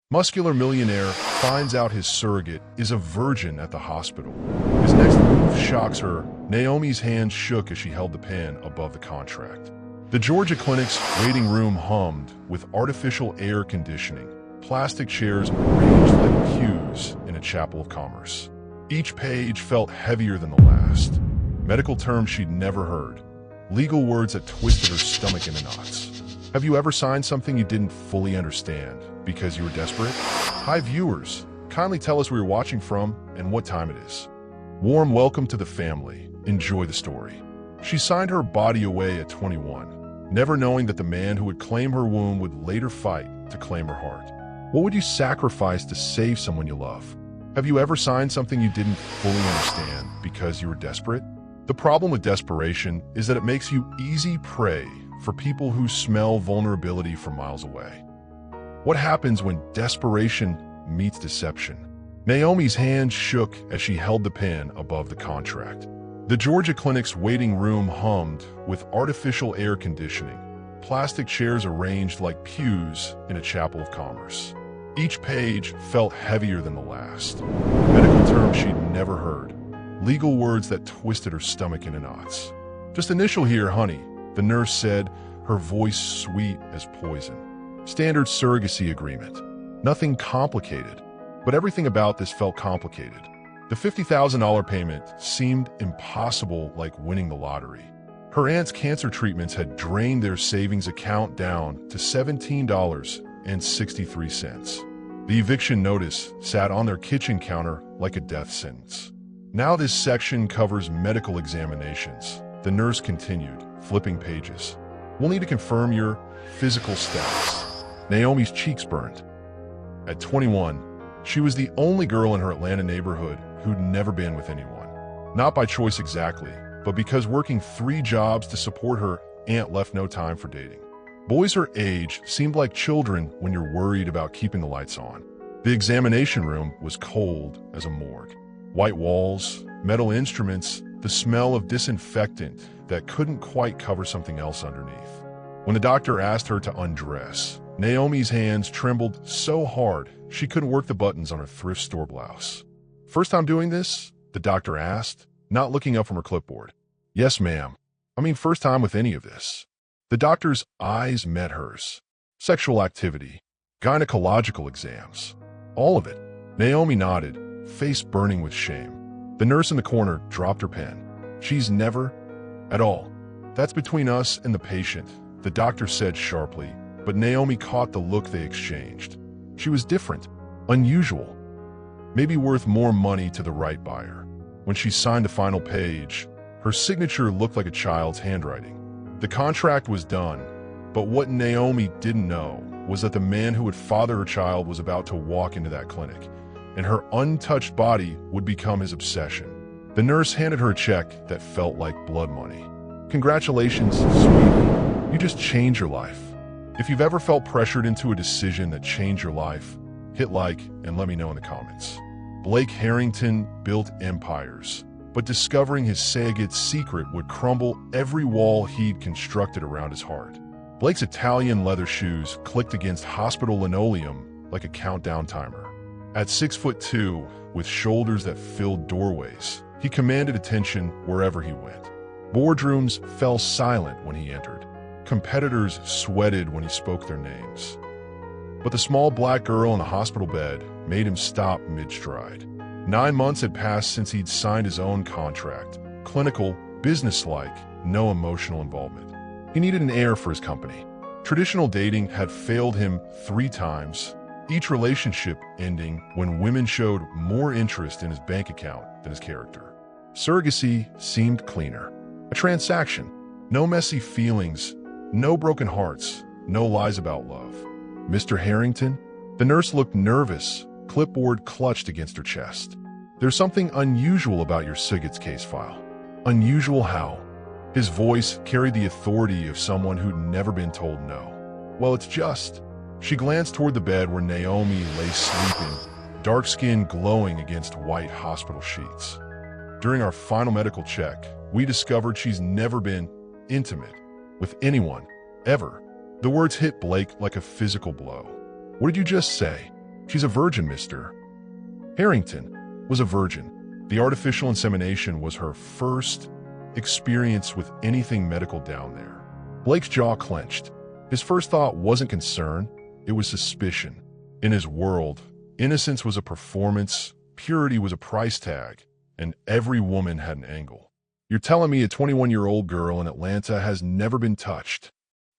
Muscular millionaire finds out his surrogate is a virgin at the hospital. His next move shocks her. Naomi's hand shook as she held the pen above the contract. The Georgia clinic's waiting room hummed with artificial air conditioning, plastic chairs arranged like pews in a chapel of commerce. Each page felt heavier than the last. Medical terms she'd never heard. Legal words that twisted her stomach into knots. Have you ever signed something you didn't fully understand because you were desperate? Hi viewers, kindly tell us where you're watching from and what time it is. Warm welcome to the family. Enjoy the story. She signed her body away at 21, never knowing that the man who would claim her womb would later fight to claim her heart. What would you sacrifice to save someone you love? Have you ever signed something you didn't fully understand because you were desperate? The problem with desperation is that it makes you easy prey for people who smell vulnerability from miles away. What happens when desperation meets deception? Naomi's hand shook as she held the pen above the contract. The Georgia clinic's waiting room hummed with artificial air conditioning, plastic chairs arranged like pews in a chapel of commerce. Each page felt heavier than the last. Medical terms she'd never heard. Legal words that twisted her stomach into knots. Just initial here, honey, the nurse said, her voice sweet as poison. Standard surrogacy agreement. Nothing complicated, but everything about this felt complicated. The $50,000 payment seemed impossible, like winning the lottery. Her aunt's cancer treatments had drained their savings account down to $17.63. The eviction notice sat on their kitchen counter like a death sentence. Now this section covers medical examinations. The nurse continued, flipping pages. We'll need to confirm your physical status. Naomi's cheeks burned. At 21, she was the only girl in her Atlanta neighborhood who'd never been with anyone. Not by choice exactly, but because working 3 jobs to support her aunt left no time for dating. Boys her age seemed like children when you're worried about keeping the lights on. The examination room was cold as a morgue. White walls, metal instruments, the smell of disinfectant that couldn't quite cover something else underneath. When the doctor asked her to undress, Naomi's hands trembled so hard she couldn't work the buttons on her thrift store blouse. First time doing this? The doctor asked, not looking up from her clipboard. Yes, ma'am. I mean, first time with any of this. The doctor's eyes met hers. Sexual activity, gynecological exams, all of it. Naomi nodded, face burning with shame. The nurse in the corner dropped her pen. She's never, at all. That's between us and the patient, the doctor said sharply, but Naomi caught the look they exchanged. She was different, unusual, maybe worth more money to the right buyer. When she signed the final page, her signature looked like a child's handwriting. The contract was done, but what Naomi didn't know was that the man who would father her child was about to walk into that clinic, and her untouched body would become his obsession. The nurse handed her a check that felt like blood money. Congratulations, sweetie. You just changed your life. If you've ever felt pressured into a decision that changed your life, hit like and let me know in the comments. Blake Harrington built empires, but discovering his surrogate's secret would crumble every wall he'd constructed around his heart. Blake's Italian leather shoes clicked against hospital linoleum like a countdown timer. At 6'2", with shoulders that filled doorways, he commanded attention wherever he went. Boardrooms fell silent when he entered. Competitors sweated when he spoke their names. But the small black girl in the hospital bed made him stop mid-stride. 9 months had passed since he'd signed his own contract. Clinical, businesslike, no emotional involvement. He needed an heir for his company. Traditional dating had failed him 3 times, each relationship ending when women showed more interest in his bank account than his character. Surrogacy seemed cleaner. A transaction. No messy feelings, no broken hearts, no lies about love. Mr. Harrington? The nurse looked nervous, clipboard clutched against her chest. There's something unusual about your surrogate's case file. Unusual how? His voice carried the authority of someone who'd never been told no. Well, it's just. She glanced toward the bed where Naomi lay sleeping, dark skin glowing against white hospital sheets. During our final medical check, we discovered she's never been intimate with anyone, ever. The words hit Blake like a physical blow. What did you just say? She's a virgin, Mr. Harrington was a virgin. The artificial insemination was her first experience with anything medical down there. Blake's jaw clenched. His first thought wasn't concern, it was suspicion. In his world, innocence was a performance, purity was a price tag, and every woman had an angle. You're telling me a 21-year-old girl in Atlanta has never been touched?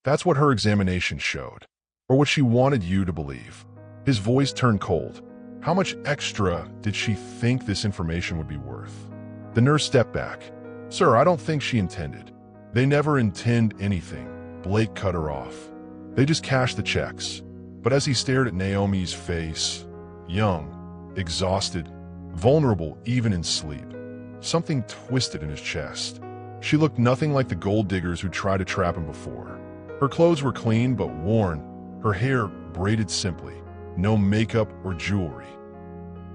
That's what her examination showed, or what she wanted you to believe. His voice turned cold. How much extra did she think this information would be worth? The nurse stepped back. Sir, I don't think she intended. They never intend anything. Blake cut her off. They just cashed the checks. But as he stared at Naomi's face, young, exhausted, vulnerable even in sleep, something twisted in his chest. She looked nothing like the gold diggers who tried to trap him before. Her clothes were clean but worn, her hair braided simply, no makeup or jewelry.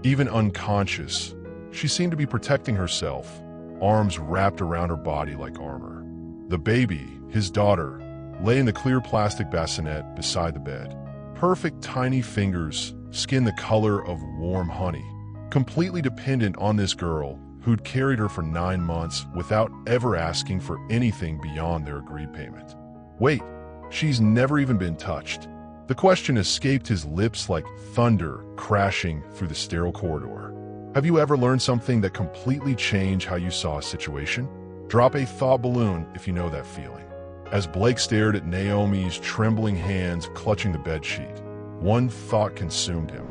Even unconscious, she seemed to be protecting herself, arms wrapped around her body like armor. The baby, his daughter, lay in the clear plastic bassinet beside the bed. Perfect tiny fingers, skin the color of warm honey, completely dependent on this girl who'd carried her for 9 months without ever asking for anything beyond their agreed payment. Wait, she's never even been touched. The question escaped his lips like thunder crashing through the sterile corridor. Have you ever learned something that completely changed how you saw a situation? Drop a thought balloon if you know that feeling. As Blake stared at Naomi's trembling hands clutching the bedsheet, one thought consumed him.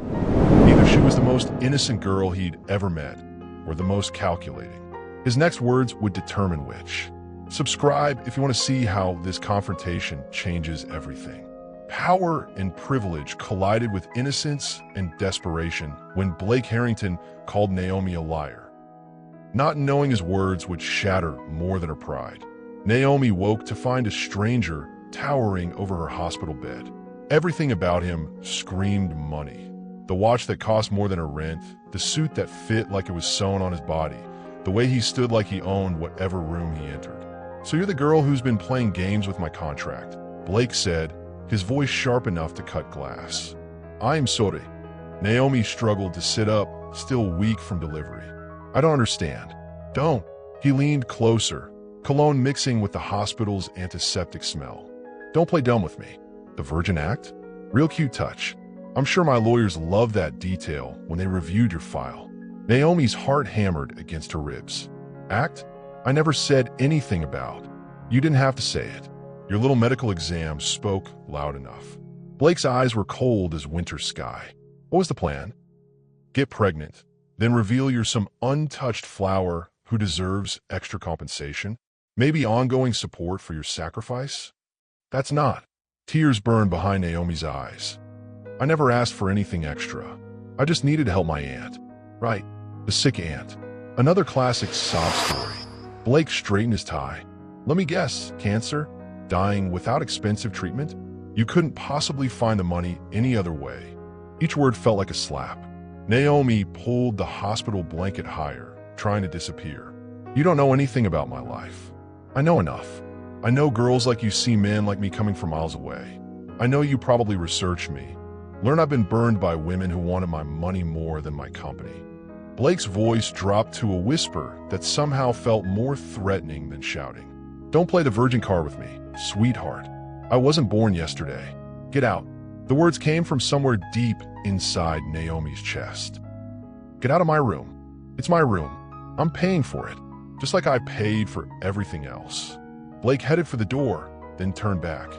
Either she was the most innocent girl he'd ever met, or the most calculating. His next words would determine which. Subscribe if you want to see how this confrontation changes everything. Power and privilege collided with innocence and desperation when Blake Harrington called Naomi a liar. Not knowing his words would shatter more than her pride. Naomi woke to find a stranger towering over her hospital bed. Everything about him screamed money. The watch that cost more than her rent, the suit that fit like it was sewn on his body, the way he stood like he owned whatever room he entered. So you're the girl who's been playing games with my contract, Blake said, his voice sharp enough to cut glass. I'm sorry. Naomi struggled to sit up, still weak from delivery. I don't understand. Don't. He leaned closer, cologne mixing with the hospital's antiseptic smell. Don't play dumb with me. The Virgin Act? Real cute touch. I'm sure my lawyers loved that detail when they reviewed your file. Naomi's heart hammered against her ribs. Act? I never said anything about. You didn't have to say it. Your little medical exam spoke loud enough. Blake's eyes were cold as winter sky. What was the plan? Get pregnant, then reveal you're some untouched flower who deserves extra compensation? Maybe ongoing support for your sacrifice? That's not. Tears burned behind Naomi's eyes. I never asked for anything extra. I just needed to help my aunt. Right, the sick aunt. Another classic sob story. Blake straightened his tie. Let me guess, cancer? Dying without expensive treatment? You couldn't possibly find the money any other way. Each word felt like a slap. Naomi pulled the hospital blanket higher, trying to disappear. You don't know anything about my life. I know enough. I know girls like you see men like me coming from miles away. I know you probably researched me. Learn I've been burned by women who wanted my money more than my company. Blake's voice dropped to a whisper that somehow felt more threatening than shouting. Don't play the virgin card with me, sweetheart. I wasn't born yesterday. Get out. The words came from somewhere deep inside Naomi's chest. Get out of my room. It's my room. I'm paying for it, just like I paid for everything else. Blake headed for the door, then turned back.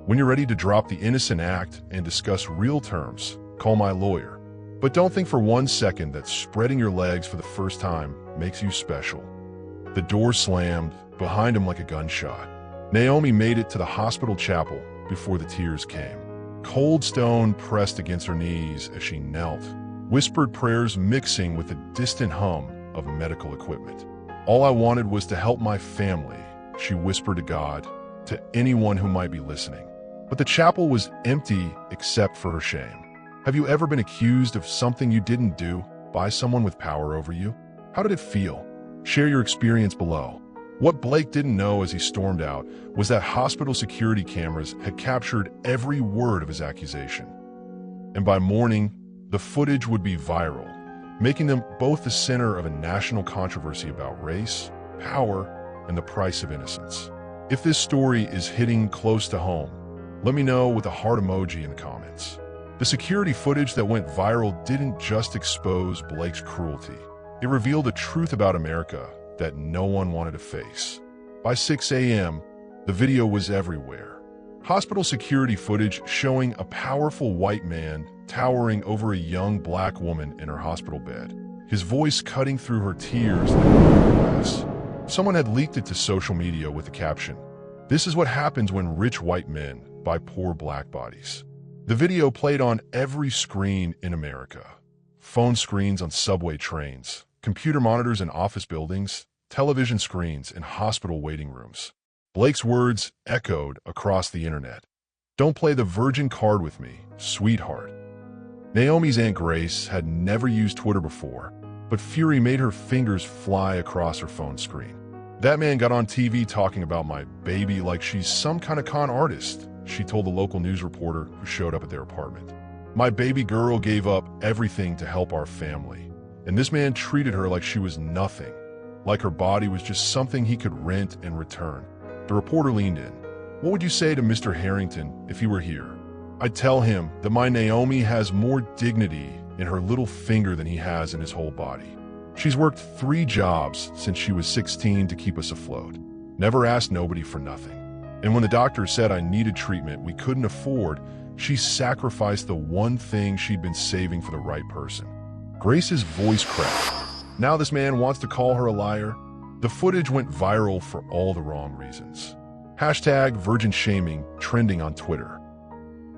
When you're ready to drop the innocent act and discuss real terms, call my lawyer. But don't think for 1 second that spreading your legs for the first time makes you special. The door slammed behind him like a gunshot. Naomi made it to the hospital chapel before the tears came. Cold stone pressed against her knees as she knelt, whispered prayers mixing with the distant hum of medical equipment. All I wanted was to help my family, she whispered to God, to anyone who might be listening. But the chapel was empty except for her shame. Have you ever been accused of something you didn't do by someone with power over you? How did it feel? Share your experience below. What Blake didn't know as he stormed out was that hospital security cameras had captured every word of his accusation. And by morning, the footage would be viral, making them both the center of a national controversy about race, power, and the price of innocence. If this story is hitting close to home, let me know with a heart emoji in the comments. The security footage that went viral didn't just expose Blake's cruelty. It revealed a truth about America that no one wanted to face. By 6 a.m., the video was everywhere. Hospital security footage showing a powerful white man towering over a young black woman in her hospital bed, his voice cutting through her tears like glass. Someone had leaked it to social media with the caption, "This is what happens when rich white men buy poor black bodies." The video played on every screen in America. Phone screens on subway trains, computer monitors in office buildings, television screens in hospital waiting rooms. Blake's words echoed across the internet. "Don't play the virgin card with me, sweetheart." Naomi's Aunt Grace had never used Twitter before, but fury made her fingers fly across her phone screen. "That man got on TV talking about my baby like she's some kind of con artist," she told the local news reporter who showed up at their apartment. "My baby girl gave up everything to help our family, and this man treated her like she was nothing, like her body was just something he could rent and return." The reporter leaned in. "What would you say to Mr. Harrington if he were here?" "I'd tell him that my Naomi has more dignity in her little finger than he has in his whole body. She's worked 3 jobs since she was 16 to keep us afloat. Never asked nobody for nothing. And when the doctor said I needed treatment we couldn't afford, she sacrificed the one thing she'd been saving for the right person." Grace's voice cracked. Now this man wants to call her a liar? The footage went viral for all the wrong reasons. #virgin shaming trending on Twitter.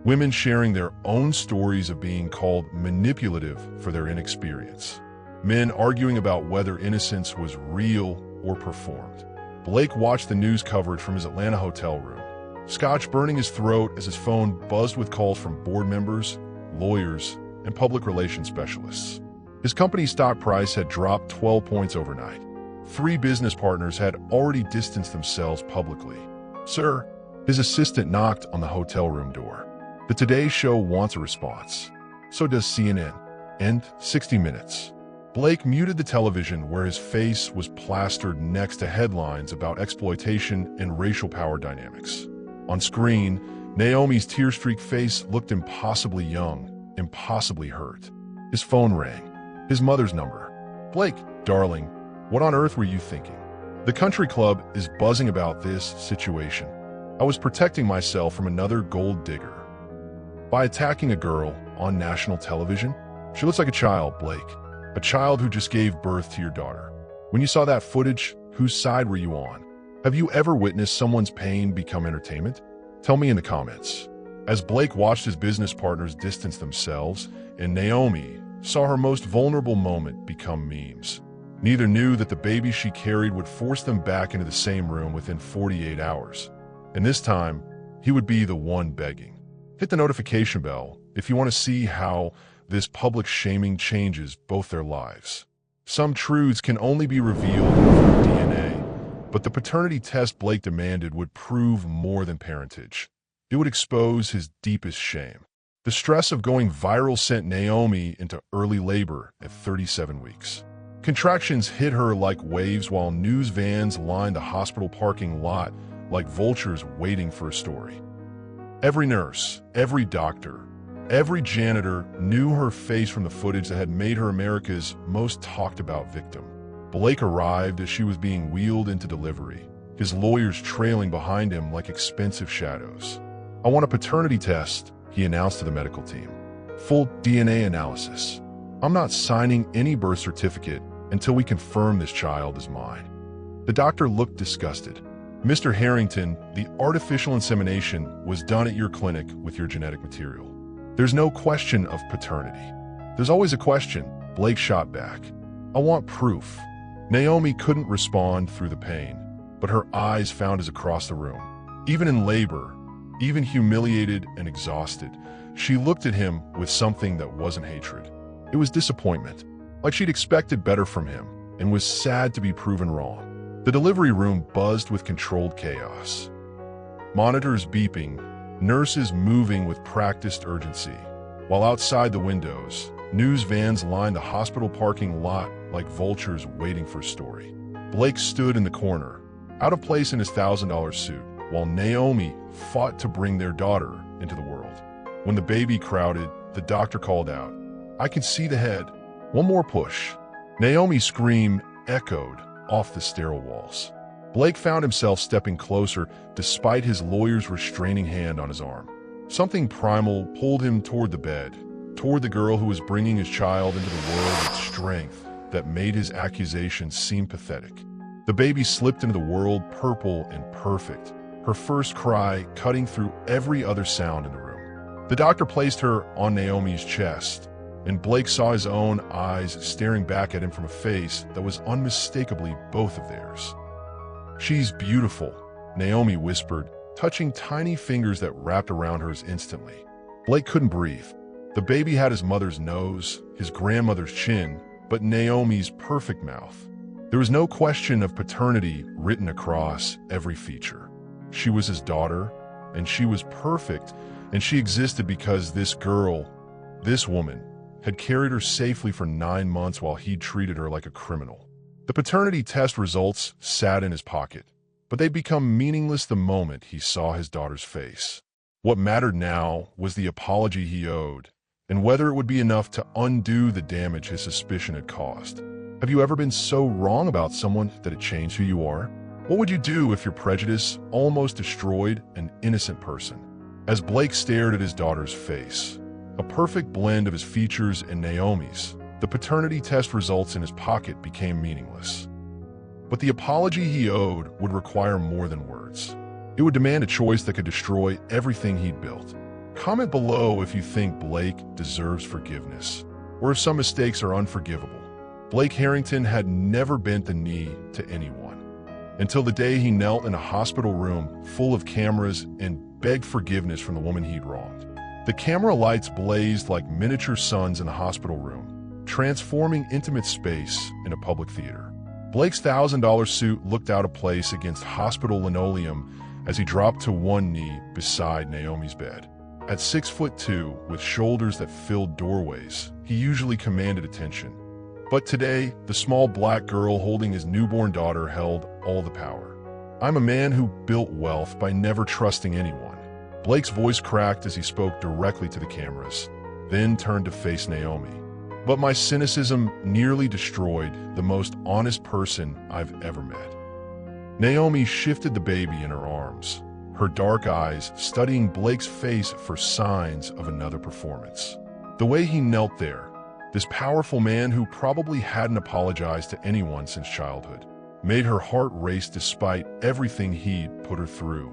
Women sharing their own stories of being called manipulative for their inexperience. Men arguing about whether innocence was real or performed. Blake watched the news coverage from his Atlanta hotel room, scotch burning his throat as his phone buzzed with calls from board members, lawyers, and public relations specialists. His company's stock price had dropped 12 points overnight. 3 business partners had already distanced themselves publicly. "Sir," his assistant knocked on the hotel room door. "The Today Show wants a response. So does CNN. And 60 Minutes. Blake muted the television where his face was plastered next to headlines about exploitation and racial power dynamics. On screen, Naomi's tear-streaked face looked impossibly young, impossibly hurt. His phone rang. His mother's number. "Blake, darling, what on earth were you thinking? The country club is buzzing about this situation. I was protecting myself from another gold digger. By attacking a girl on national television? She looks like a child, Blake. A child who just gave birth to your daughter. When you saw that footage, whose side were you on? Have you ever witnessed someone's pain become entertainment? Tell me in the comments." As Blake watched his business partners distance themselves, and Naomi saw her most vulnerable moment become memes. Neither knew that the baby she carried would force them back into the same room within 48 hours. And this time, he would be the one begging. Hit the notification bell if you want to see how this public shaming changes both their lives. Some truths can only be revealed through DNA, but the paternity test Blake demanded would prove more than parentage. It would expose his deepest shame. The stress of going viral sent Naomi into early labor at 37 weeks. Contractions hit her like waves while news vans lined the hospital parking lot like vultures waiting for a story. Every nurse, every doctor, every janitor knew her face from the footage that had made her America's most talked about victim. Blake arrived as she was being wheeled into delivery, his lawyers trailing behind him like expensive shadows. "I want a paternity test," he announced to the medical team. "Full DNA analysis. I'm not signing any birth certificate until we confirm this child is mine." The doctor looked disgusted. "Mr. Harrington, the artificial insemination was done at your clinic with your genetic material. There's no question of paternity." "There's always a question," Blake shot back. "I want proof." Naomi couldn't respond through the pain, but her eyes found his across the room. Even in labor, even humiliated and exhausted, she looked at him with something that wasn't hatred. It was disappointment, like she'd expected better from him and was sad to be proven wrong. The delivery room buzzed with controlled chaos. Monitors beeping, nurses moving with practiced urgency, while outside the windows, News vans lined the hospital parking lot like vultures waiting for a story. Blake stood in the corner, out of place in his $1,000 suit, while Naomi fought to bring their daughter into the world. When the baby crowded, the doctor called out, "I can see the head. One more push." Naomi's scream echoed off the sterile walls. Blake found himself stepping closer despite his lawyer's restraining hand on his arm. Something primal pulled him toward the bed, toward the girl who was bringing his child into the world with strength that made his accusations seem pathetic. The baby slipped into the world purple and perfect, her first cry cutting through every other sound in the room. The doctor placed her on Naomi's chest, and Blake saw his own eyes staring back at him from a face that was unmistakably both of theirs. "She's beautiful," Naomi whispered, touching tiny fingers that wrapped around hers instantly. Blake couldn't breathe. The baby had his mother's nose, his grandmother's chin, but Naomi's perfect mouth. There was no question of paternity written across every feature. She was his daughter, and she was perfect, and she existed because this girl, this woman, had carried her safely for 9 months while he treated her like a criminal. The paternity test results sat in his pocket, but they'd become meaningless the moment he saw his daughter's face. What mattered now was the apology he owed, and whether it would be enough to undo the damage his suspicion had caused. Have you ever been so wrong about someone that it changed who you are? What would you do if your prejudice almost destroyed an innocent person? As Blake stared at his daughter's face, a perfect blend of his features and Naomi's, the paternity test results in his pocket became meaningless. But the apology he owed would require more than words. It would demand a choice that could destroy everything he'd built. Comment below if you think Blake deserves forgiveness, or if some mistakes are unforgivable. Blake Harrington had never bent the knee to anyone, until the day he knelt in a hospital room full of cameras and begged forgiveness from the woman he'd wronged. The camera lights blazed like miniature suns in the hospital room, transforming intimate space in a public theater. Blake's $1,000 suit looked out of place against hospital linoleum as he dropped to one knee beside Naomi's bed. At 6'2", with shoulders that filled doorways, he usually commanded attention. But today, the small black girl holding his newborn daughter held all the power. "I'm a man who built wealth by never trusting anyone." Blake's voice cracked as he spoke directly to the cameras, then turned to face Naomi. "But my cynicism nearly destroyed the most honest person I've ever met." Naomi shifted the baby in her arms, her dark eyes studying Blake's face for signs of another performance. The way he knelt there, this powerful man who probably hadn't apologized to anyone since childhood, made her heart race despite everything he'd put her through.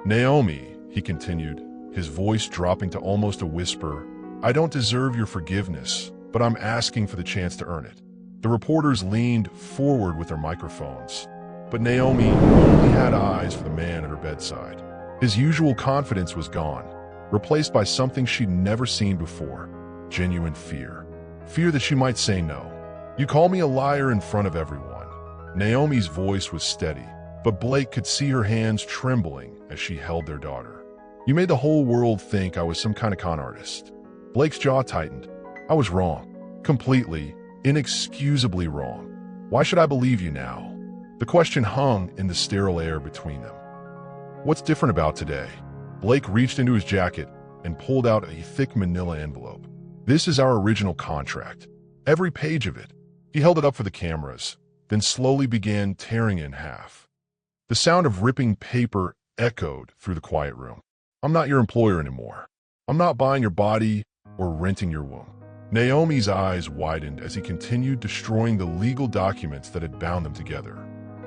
"Naomi," he continued, his voice dropping to almost a whisper, "I don't deserve your forgiveness, but I'm asking for the chance to earn it." The reporters leaned forward with their microphones, but Naomi only had eyes for the man at her bedside. His usual confidence was gone, replaced by something she'd never seen before: genuine fear. Fear that she might say no. "You call me a liar in front of everyone." Naomi's voice was steady, but Blake could see her hands trembling as she held their daughter. "You made the whole world think I was some kind of con artist." Blake's jaw tightened. "I was wrong. Completely, inexcusably wrong. Why should I believe you now?" The question hung in the sterile air between them. "What's different about today?" Blake reached into his jacket and pulled out a thick manila envelope. "This is our original contract. Every page of it." He held it up for the cameras, then slowly began tearing it in half. The sound of ripping paper echoed through the quiet room. "I'm not your employer anymore. I'm not buying your body or renting your womb." Naomi's eyes widened as he continued destroying the legal documents that had bound them together.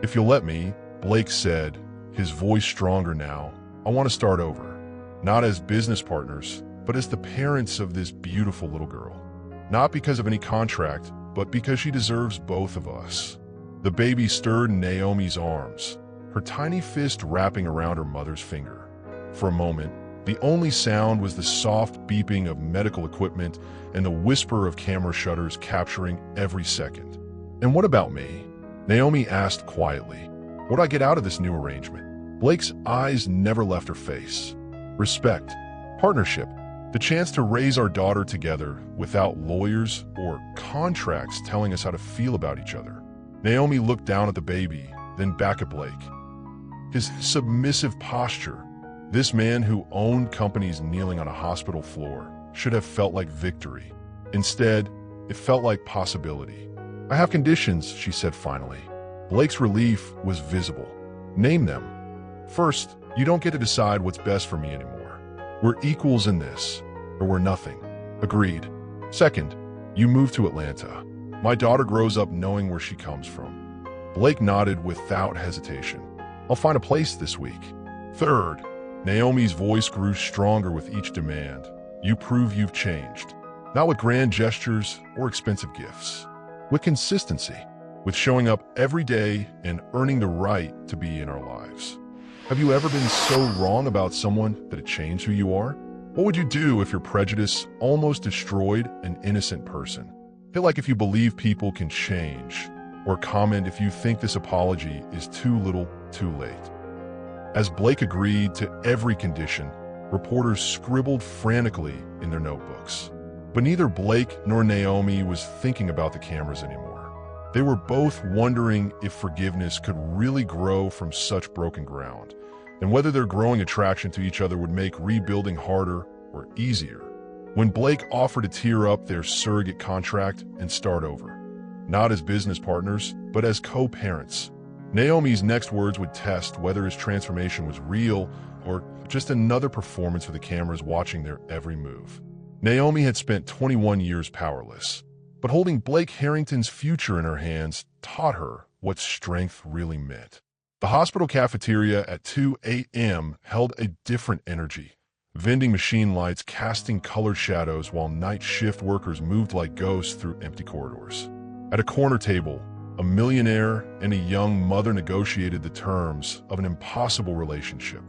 "If you'll let me," Blake said, his voice stronger now, "I want to start over. Not as business partners, but as the parents of this beautiful little girl. Not because of any contract, but because she deserves both of us." The baby stirred in Naomi's arms, her tiny fist wrapping around her mother's finger. For a moment, the only sound was the soft beeping of medical equipment and the whisper of camera shutters capturing every second. "And what about me?" Naomi asked quietly. "What do I get out of this new arrangement?" Blake's eyes never left her face. "Respect. Partnership. The chance to raise our daughter together without lawyers or contracts telling us how to feel about each other. Naomi looked down at the baby, then back at Blake. His submissive posture, this man who owned companies kneeling on a hospital floor, should have felt like victory. Instead, it felt like possibility. I have conditions, she said finally. Blake's relief was visible. Name them. First, you don't get to decide what's best for me anymore. We're equals in this, or we're nothing. Agreed. Second, you move to Atlanta. My daughter grows up knowing where she comes from. Blake nodded without hesitation. I'll find a place this week. Third, Naomi's voice grew stronger with each demand. You prove you've changed. Not with grand gestures or expensive gifts. With consistency. With showing up every day and earning the right to be in our lives. Have you ever been so wrong about someone that it changed who you are? What would you do if your prejudice almost destroyed an innocent person? Feel like if you believe people can change, or comment if you think this apology is too little, too late. As Blake agreed to every condition, reporters scribbled frantically in their notebooks. But neither Blake nor Naomi was thinking about the cameras anymore. They were both wondering if forgiveness could really grow from such broken ground, and whether their growing attraction to each other would make rebuilding harder or easier. When Blake offered to tear up their surrogate contract and start over, not as business partners, but as co-parents, Naomi's next words would test whether his transformation was real or just another performance for the cameras watching their every move. Naomi had spent 21 years powerless, but holding Blake Harrington's future in her hands taught her what strength really meant. The hospital cafeteria at 2 a.m. held a different energy, vending machine lights casting colored shadows while night shift workers moved like ghosts through empty corridors. At a corner table, a millionaire and a young mother negotiated the terms of an impossible relationship.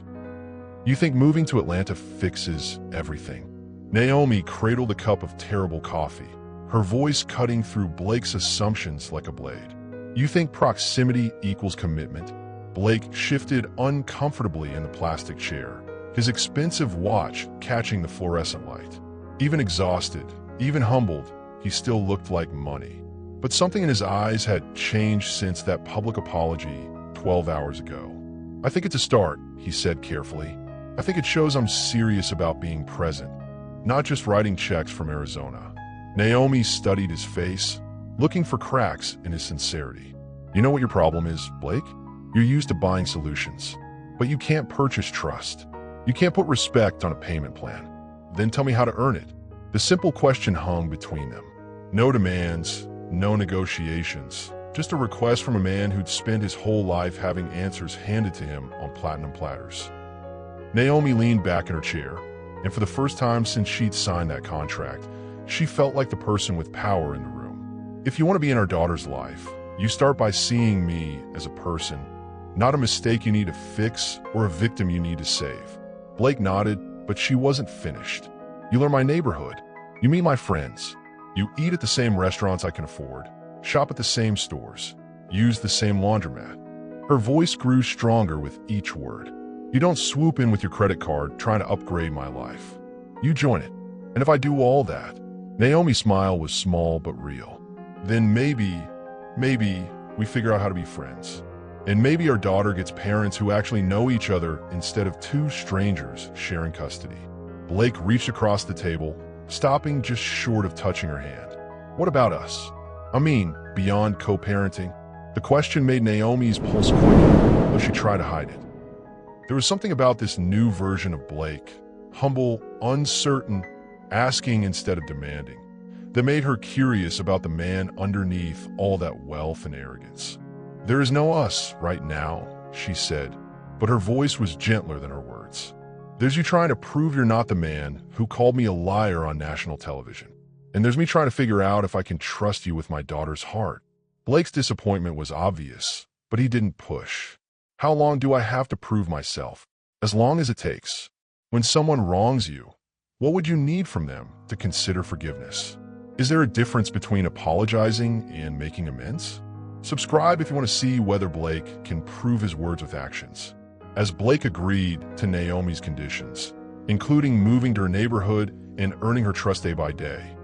You think moving to Atlanta fixes everything? Naomi cradled a cup of terrible coffee, her voice cutting through Blake's assumptions like a blade. You think proximity equals commitment? Blake shifted uncomfortably in the plastic chair, his expensive watch catching the fluorescent light. Even exhausted, even humbled, he still looked like money. But something in his eyes had changed since that public apology 12 hours ago. I think it's a start, he said carefully. I think it shows I'm serious about being present, not just writing checks from Arizona. Naomi studied his face, looking for cracks in his sincerity. You know what your problem is, Blake? You're used to buying solutions, but you can't purchase trust. You can't put respect on a payment plan. Then tell me how to earn it. The simple question hung between them. No demands, no negotiations, just a request from a man who'd spent his whole life having answers handed to him on platinum platters. Naomi leaned back in her chair, and for the first time since she'd signed that contract, she felt like the person with power in the room. If you want to be in our daughter's life, you start by seeing me as a person, not a mistake you need to fix or a victim you need to save. Blake nodded, but she wasn't finished. You learn my neighborhood. You meet my friends. You eat at the same restaurants I can afford, shop at the same stores, use the same laundromat. Her voice grew stronger with each word. You don't swoop in with your credit card trying to upgrade my life. You join it. And if I do all that, Naomi's smile was small but real. Then maybe we figure out how to be friends. And maybe our daughter gets parents who actually know each other instead of two strangers sharing custody. Blake reached across the table, stopping just short of touching her hand. What about us? I mean, beyond co-parenting? The question made Naomi's pulse quicken, though she tried to hide it. There was something about this new version of Blake, humble, uncertain, asking instead of demanding, that made her curious about the man underneath all that wealth and arrogance. There is no us right now, she said, but her voice was gentler than her words. There's you trying to prove you're not the man who called me a liar on national television. And there's me trying to figure out if I can trust you with my daughter's heart. Blake's disappointment was obvious, but he didn't push. How long do I have to prove myself? As long as it takes. When someone wrongs you, what would you need from them to consider forgiveness? Is there a difference between apologizing and making amends? Subscribe if you want to see whether Blake can prove his words with actions. As Blake agreed to Naomi's conditions, including moving to her neighborhood and earning her trust day by day.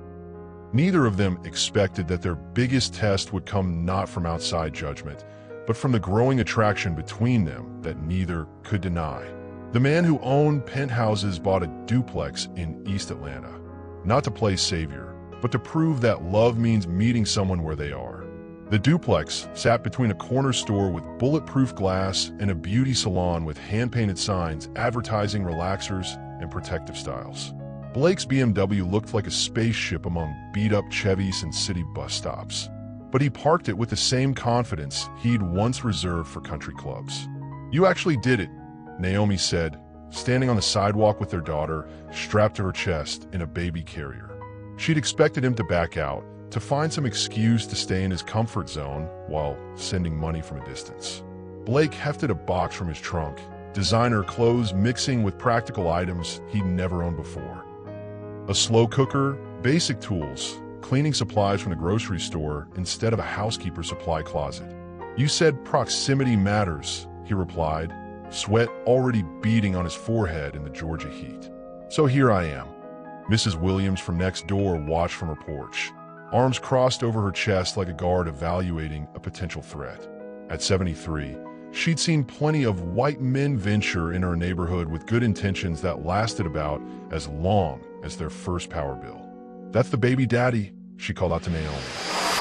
Neither of them expected that their biggest test would come not from outside judgment, but from the growing attraction between them that neither could deny. The man who owned penthouses bought a duplex in East Atlanta, not to play savior, but to prove that love means meeting someone where they are. The duplex sat between a corner store with bulletproof glass and a beauty salon with hand-painted signs advertising relaxers and protective styles. Blake's BMW looked like a spaceship among beat-up Chevys and city bus stops, but he parked it with the same confidence he'd once reserved for country clubs. "You actually did it," Naomi said, standing on the sidewalk with their daughter strapped to her chest in a baby carrier. She'd expected him to back out, to find some excuse to stay in his comfort zone while sending money from a distance. Blake hefted a box from his trunk, designer clothes mixing with practical items he'd never owned before. A slow cooker, basic tools, cleaning supplies from the grocery store instead of a housekeeper's supply closet. "You said proximity matters," he replied, sweat already beading on his forehead in the Georgia heat. "So here I am." Mrs. Williams from next door watched from her porch, arms crossed over her chest like a guard evaluating a potential threat. At 73, she'd seen plenty of white men venture in her neighborhood with good intentions that lasted about as long as their first power bill. "That's the baby daddy," she called out to Naomi.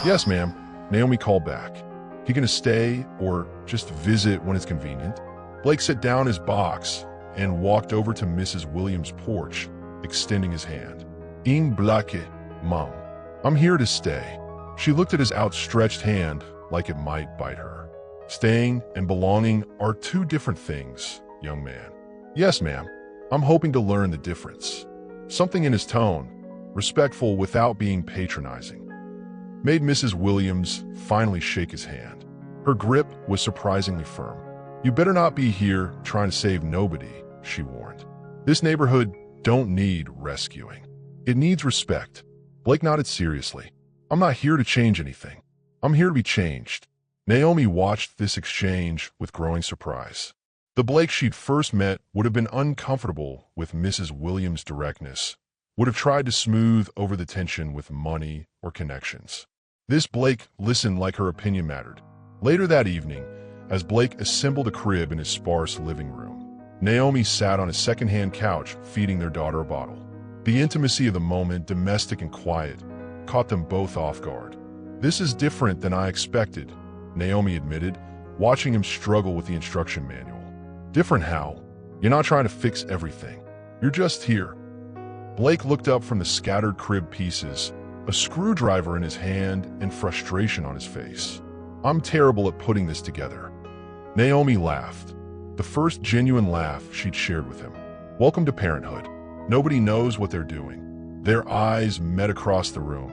"Yes, ma'am," Naomi called back. "He gonna stay or just visit when it's convenient?" Blake set down his box and walked over to Mrs. Williams' porch, extending his hand. "In Blake, Mom. I'm here to stay." She looked at his outstretched hand like it might bite her. Staying and belonging are two different things, young man. "Yes, ma'am. I'm hoping to learn the difference." Something in his tone, respectful without being patronizing, made Mrs. Williams finally shake his hand. Her grip was surprisingly firm. "You better not be here trying to save nobody," she warned. "This neighborhood don't need rescuing. It needs respect." Blake nodded seriously. "I'm not here to change anything. I'm here to be changed." Naomi watched this exchange with growing surprise. The Blake she'd first met would have been uncomfortable with Mrs. Williams' directness, would have tried to smooth over the tension with money or connections. This Blake listened like her opinion mattered. Later that evening, as Blake assembled a crib in his sparse living room, Naomi sat on a second-hand couch feeding their daughter a bottle. The intimacy of the moment, domestic and quiet, caught them both off guard. "This is different than I expected," Naomi admitted, watching him struggle with the instruction manual. "Different how? You're not trying to fix everything. You're just here." Blake looked up from the scattered crib pieces, a screwdriver in his hand and frustration on his face. "I'm terrible at putting this together." Naomi laughed, the first genuine laugh she'd shared with him. "Welcome to parenthood. Nobody knows what they're doing." Their eyes met across the room,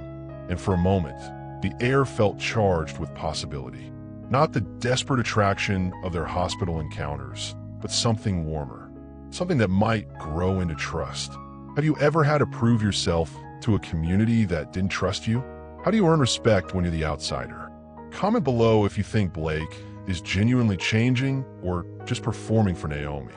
and for a moment, the air felt charged with possibility. Not the desperate attraction of their hospital encounters, but something warmer, something that might grow into trust. Have you ever had to prove yourself to a community that didn't trust you? How do you earn respect when you're the outsider? Comment below if you think Blake is genuinely changing or just performing for Naomi.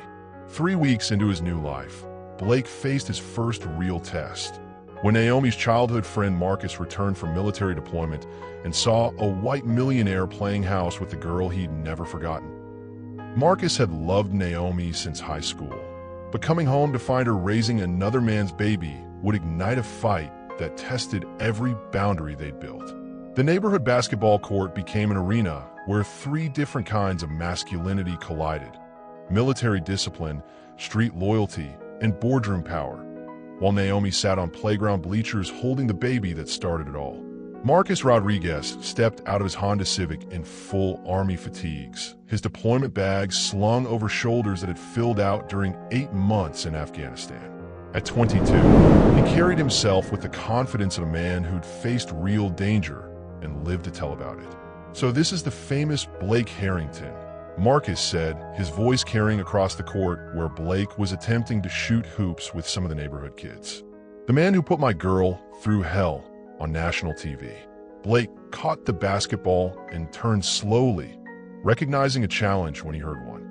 3 weeks into his new life, Blake faced his first real test. When Naomi's childhood friend Marcus returned from military deployment and saw a white millionaire playing house with the girl he'd never forgotten. Marcus had loved Naomi since high school, but coming home to find her raising another man's baby would ignite a fight that tested every boundary they'd built. The neighborhood basketball court became an arena where 3 different kinds of masculinity collided: military discipline, street loyalty, and boardroom power, while Naomi sat on playground bleachers holding the baby that started it all. Marcus Rodriguez stepped out of his Honda Civic in full Army fatigues, his deployment bags slung over shoulders that had filled out during 8 months in Afghanistan. At 22, he carried himself with the confidence of a man who'd faced real danger and lived to tell about it. "So this is the famous Blake Harrington," Marcus said, his voice carrying across the court where Blake was attempting to shoot hoops with some of the neighborhood kids. "The man who put my girl through hell on national TV." Blake caught the basketball and turned slowly, recognizing a challenge when he heard one.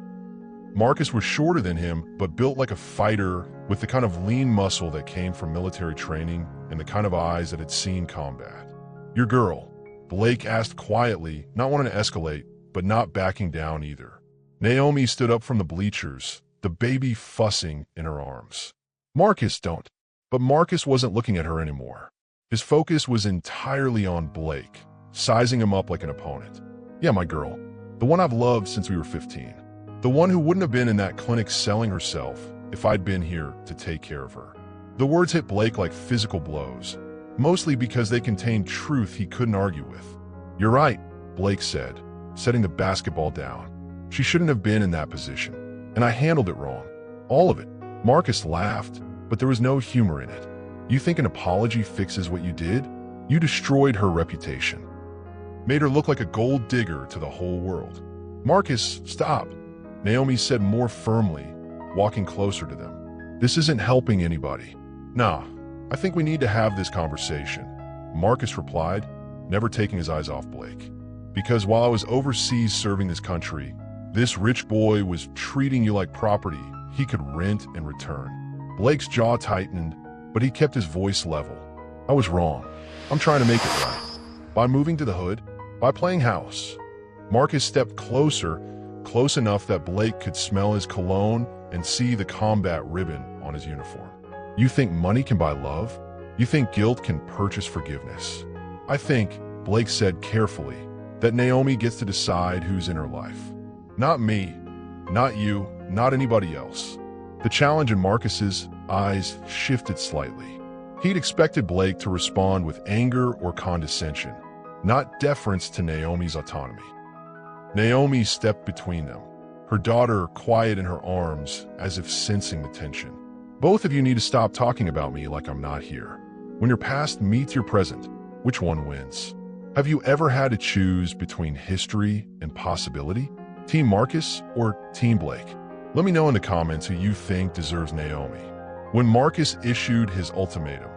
Marcus was shorter than him, but built like a fighter with the kind of lean muscle that came from military training and the kind of eyes that had seen combat. "Your girl," Blake asked quietly, not wanting to escalate, but not backing down either. Naomi stood up from the bleachers, the baby fussing in her arms. "Marcus, don't." But Marcus wasn't looking at her anymore. His focus was entirely on Blake, sizing him up like an opponent. "Yeah, my girl. The one I've loved since we were 15. The one who wouldn't have been in that clinic selling herself if I'd been here to take care of her." The words hit Blake like physical blows, mostly because they contained truth he couldn't argue with. "You're right," Blake said, setting the basketball down. "She shouldn't have been in that position, and I handled it wrong. All of it." Marcus laughed, but there was no humor in it. "You think an apology fixes what you did? You destroyed her reputation. Made her look like a gold digger to the whole world." "Marcus, stop," Naomi said more firmly, walking closer to them. "This isn't helping anybody." "Nah, I think we need to have this conversation," Marcus replied, never taking his eyes off Blake. "Because while I was overseas serving this country, this rich boy was treating you like property he could rent and return." Blake's jaw tightened, but he kept his voice level. "I was wrong. I'm trying to make it right. By moving to the hood, by playing house." Marcus stepped closer, close enough that Blake could smell his cologne and see the combat ribbon on his uniform. "You think money can buy love? You think guilt can purchase forgiveness? I think," Blake said carefully, "that Naomi gets to decide who's in her life. Not me, not you, not anybody else." The challenge in Marcus's eyes shifted slightly. He'd expected Blake to respond with anger or condescension, not deference to Naomi's autonomy. Naomi stepped between them, her daughter quiet in her arms as if sensing the tension. "Both of you need to stop talking about me like I'm not here. When your past meets your present, which one wins? Have you ever had to choose between history and possibility? Team Marcus or Team Blake? Let me know in the comments who you think deserves Naomi." When Marcus issued his ultimatum,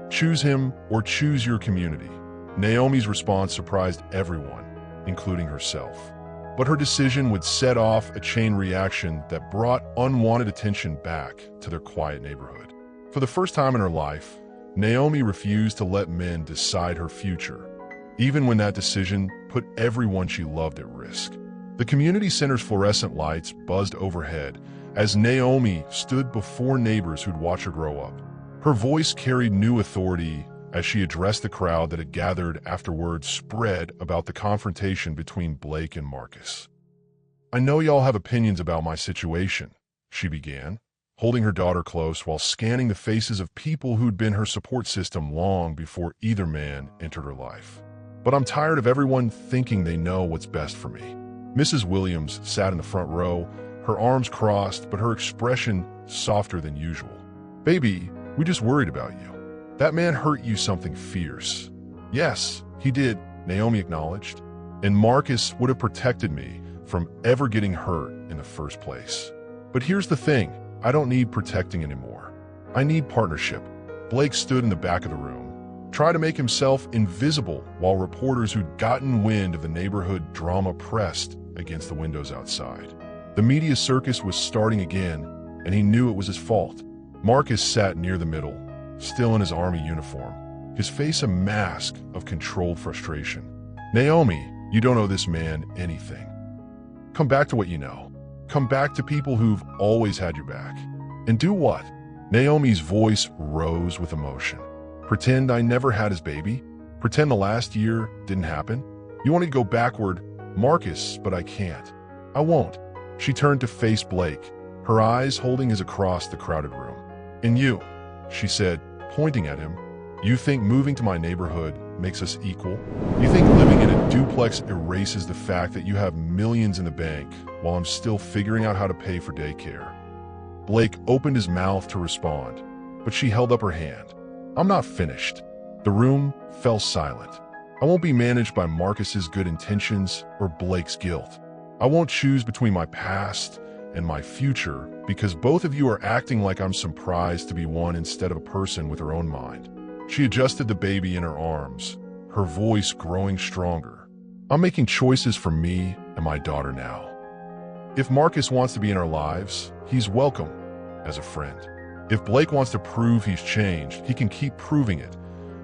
"Choose him or choose your community," Naomi's response surprised everyone, including herself. But her decision would set off a chain reaction that brought unwanted attention back to their quiet neighborhood. For the first time in her life, Naomi refused to let men decide her future, even when that decision put everyone she loved at risk. The community center's fluorescent lights buzzed overhead as Naomi stood before neighbors who'd watch her grow up. Her voice carried new authority as she addressed the crowd that had gathered after word spread about the confrontation between Blake and Marcus. "I know y'all have opinions about my situation," she began, holding her daughter close while scanning the faces of people who'd been her support system long before either man entered her life. "But I'm tired of everyone thinking they know what's best for me." Mrs. Williams sat in the front row, her arms crossed, but her expression softer than usual. "Baby, we just worried about you. That man hurt you something fierce." "Yes, he did," Naomi acknowledged. "And Marcus would have protected me from ever getting hurt in the first place. But here's the thing, I don't need protecting anymore. I need partnership." Blake stood in the back of the room, tried to make himself invisible while reporters who'd gotten wind of the neighborhood drama pressed against the windows outside. The media circus was starting again, and he knew it was his fault. Marcus sat near the middle, still in his army uniform, his face a mask of controlled frustration. "Naomi, you don't owe this man anything. Come back to what you know. Come back to people who've always had your back. And do what?" Naomi's voice rose with emotion. "Pretend I never had his baby? Pretend the last year didn't happen? You want to go backward, Marcus, but I can't. I won't." She turned to face Blake, her eyes holding his across the crowded room. "And you," she said, pointing at him, "you think moving to my neighborhood makes us equal? You think living in a duplex erases the fact that you have millions in the bank while I'm still figuring out how to pay for daycare?" Blake opened his mouth to respond, but she held up her hand. "I'm not finished." The room fell silent. "I won't be managed by Marcus's good intentions or Blake's guilt. I won't choose between my past and my future because both of you are acting like I'm some prize to be won instead of a person with her own mind." She adjusted the baby in her arms, her voice growing stronger. "I'm making choices for me and my daughter now. If Marcus wants to be in our lives, he's welcome as a friend. If Blake wants to prove he's changed, he can keep proving it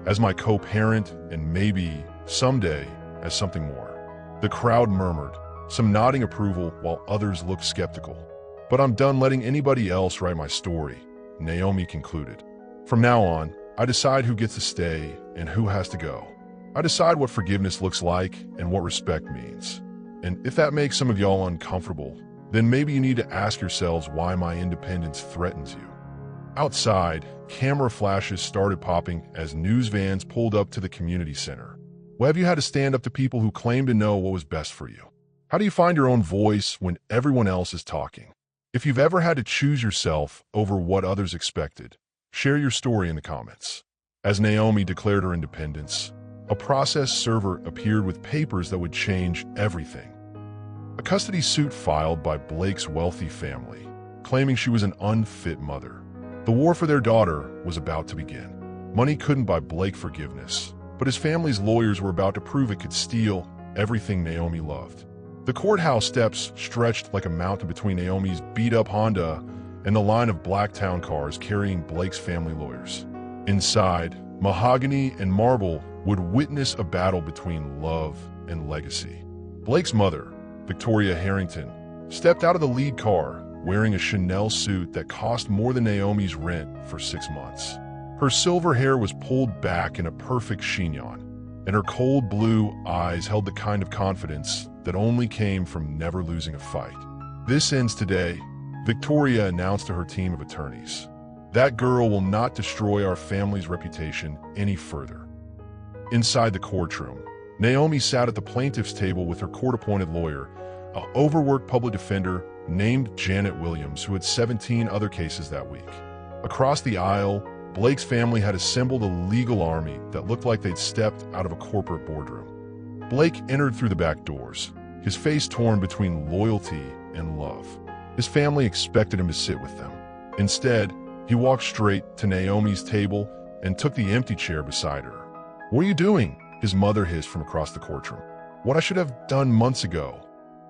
as my co-parent and maybe someday as something more. The crowd murmured, some nodding approval while others looked skeptical. But I'm done letting anybody else write my story, Naomi concluded. From now on, I decide who gets to stay and who has to go. I decide what forgiveness looks like and what respect means. And if that makes some of y'all uncomfortable, then maybe you need to ask yourselves why my independence threatens you. Outside, camera flashes started popping as news vans pulled up to the community center. Well, have you had to stand up to people who claim to know what was best for you? How do you find your own voice when everyone else is talking? If you've ever had to choose yourself over what others expected, share your story in the comments. As Naomi declared her independence, a process server appeared with papers that would change everything. A custody suit filed by Blake's wealthy family, claiming she was an unfit mother. The war for their daughter was about to begin. Money couldn't buy Blake forgiveness, but his family's lawyers were about to prove it could steal everything Naomi loved. The courthouse steps stretched like a mountain between Naomi's beat-up Honda and the line of black town cars carrying Blake's family lawyers. Inside, mahogany and marble would witness a battle between love and legacy. Blake's mother, Victoria Harrington, stepped out of the lead car wearing a Chanel suit that cost more than Naomi's rent for 6 months. Her silver hair was pulled back in a perfect chignon, and her cold blue eyes held the kind of confidence that only came from never losing a fight. This ends today, Victoria announced to her team of attorneys. That girl will not destroy our family's reputation any further. Inside the courtroom, Naomi sat at the plaintiff's table with her court-appointed lawyer, an overworked public defender named Janet Williams, who had 17 other cases that week. Across the aisle, Blake's family had assembled a legal army that looked like they'd stepped out of a corporate boardroom. Blake entered through the back doors, his face torn between loyalty and love. His family expected him to sit with them. Instead, he walked straight to Naomi's table and took the empty chair beside her. "What are you doing?" his mother hissed from across the courtroom. "What I should have done months ago,"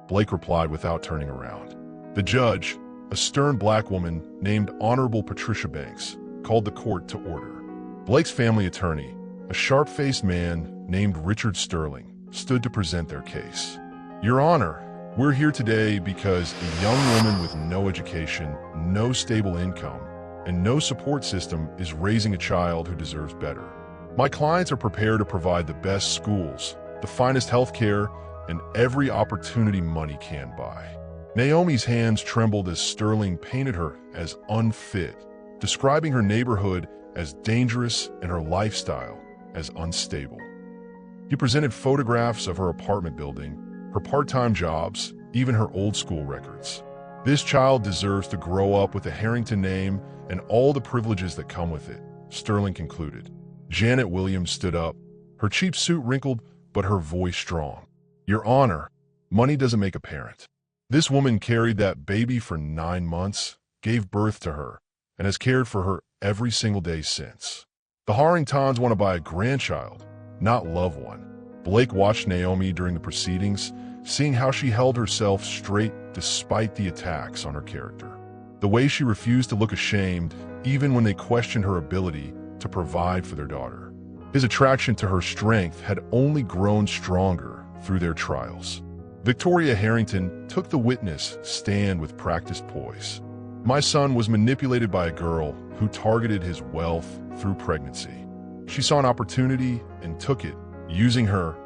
Blake replied without turning around. The judge, a stern black woman named Honorable Patricia Banks, called the court to order. Blake's family attorney, a sharp-faced man named Richard Sterling, stood to present their case. "Your Honor, we're here today because a young woman with no education, no stable income, and no support system is raising a child who deserves better. My clients are prepared to provide the best schools, the finest health care, and every opportunity money can buy." Naomi's hands trembled as Sterling painted her as unfit, describing her neighborhood as dangerous and her lifestyle as unstable. He presented photographs of her apartment building, her part-time jobs, even her old school records. "This child deserves to grow up with the Harrington name and all the privileges that come with it," Sterling concluded. Janet Williams stood up, her cheap suit wrinkled but her voice strong. "Your Honor, money doesn't make a parent. This woman carried that baby for 9 months, gave birth to her, and has cared for her every single day since. The Harringtons want to buy a grandchild, not love one." Blake watched Naomi during the proceedings, seeing how she held herself straight despite the attacks on her character. The way she refused to look ashamed, even when they questioned her ability to provide for their daughter. His attraction to her strength had only grown stronger through their trials. Victoria Harrington took the witness stand with practiced poise. "My son was manipulated by a girl who targeted his wealth through pregnancy. She saw an opportunity and took it, using her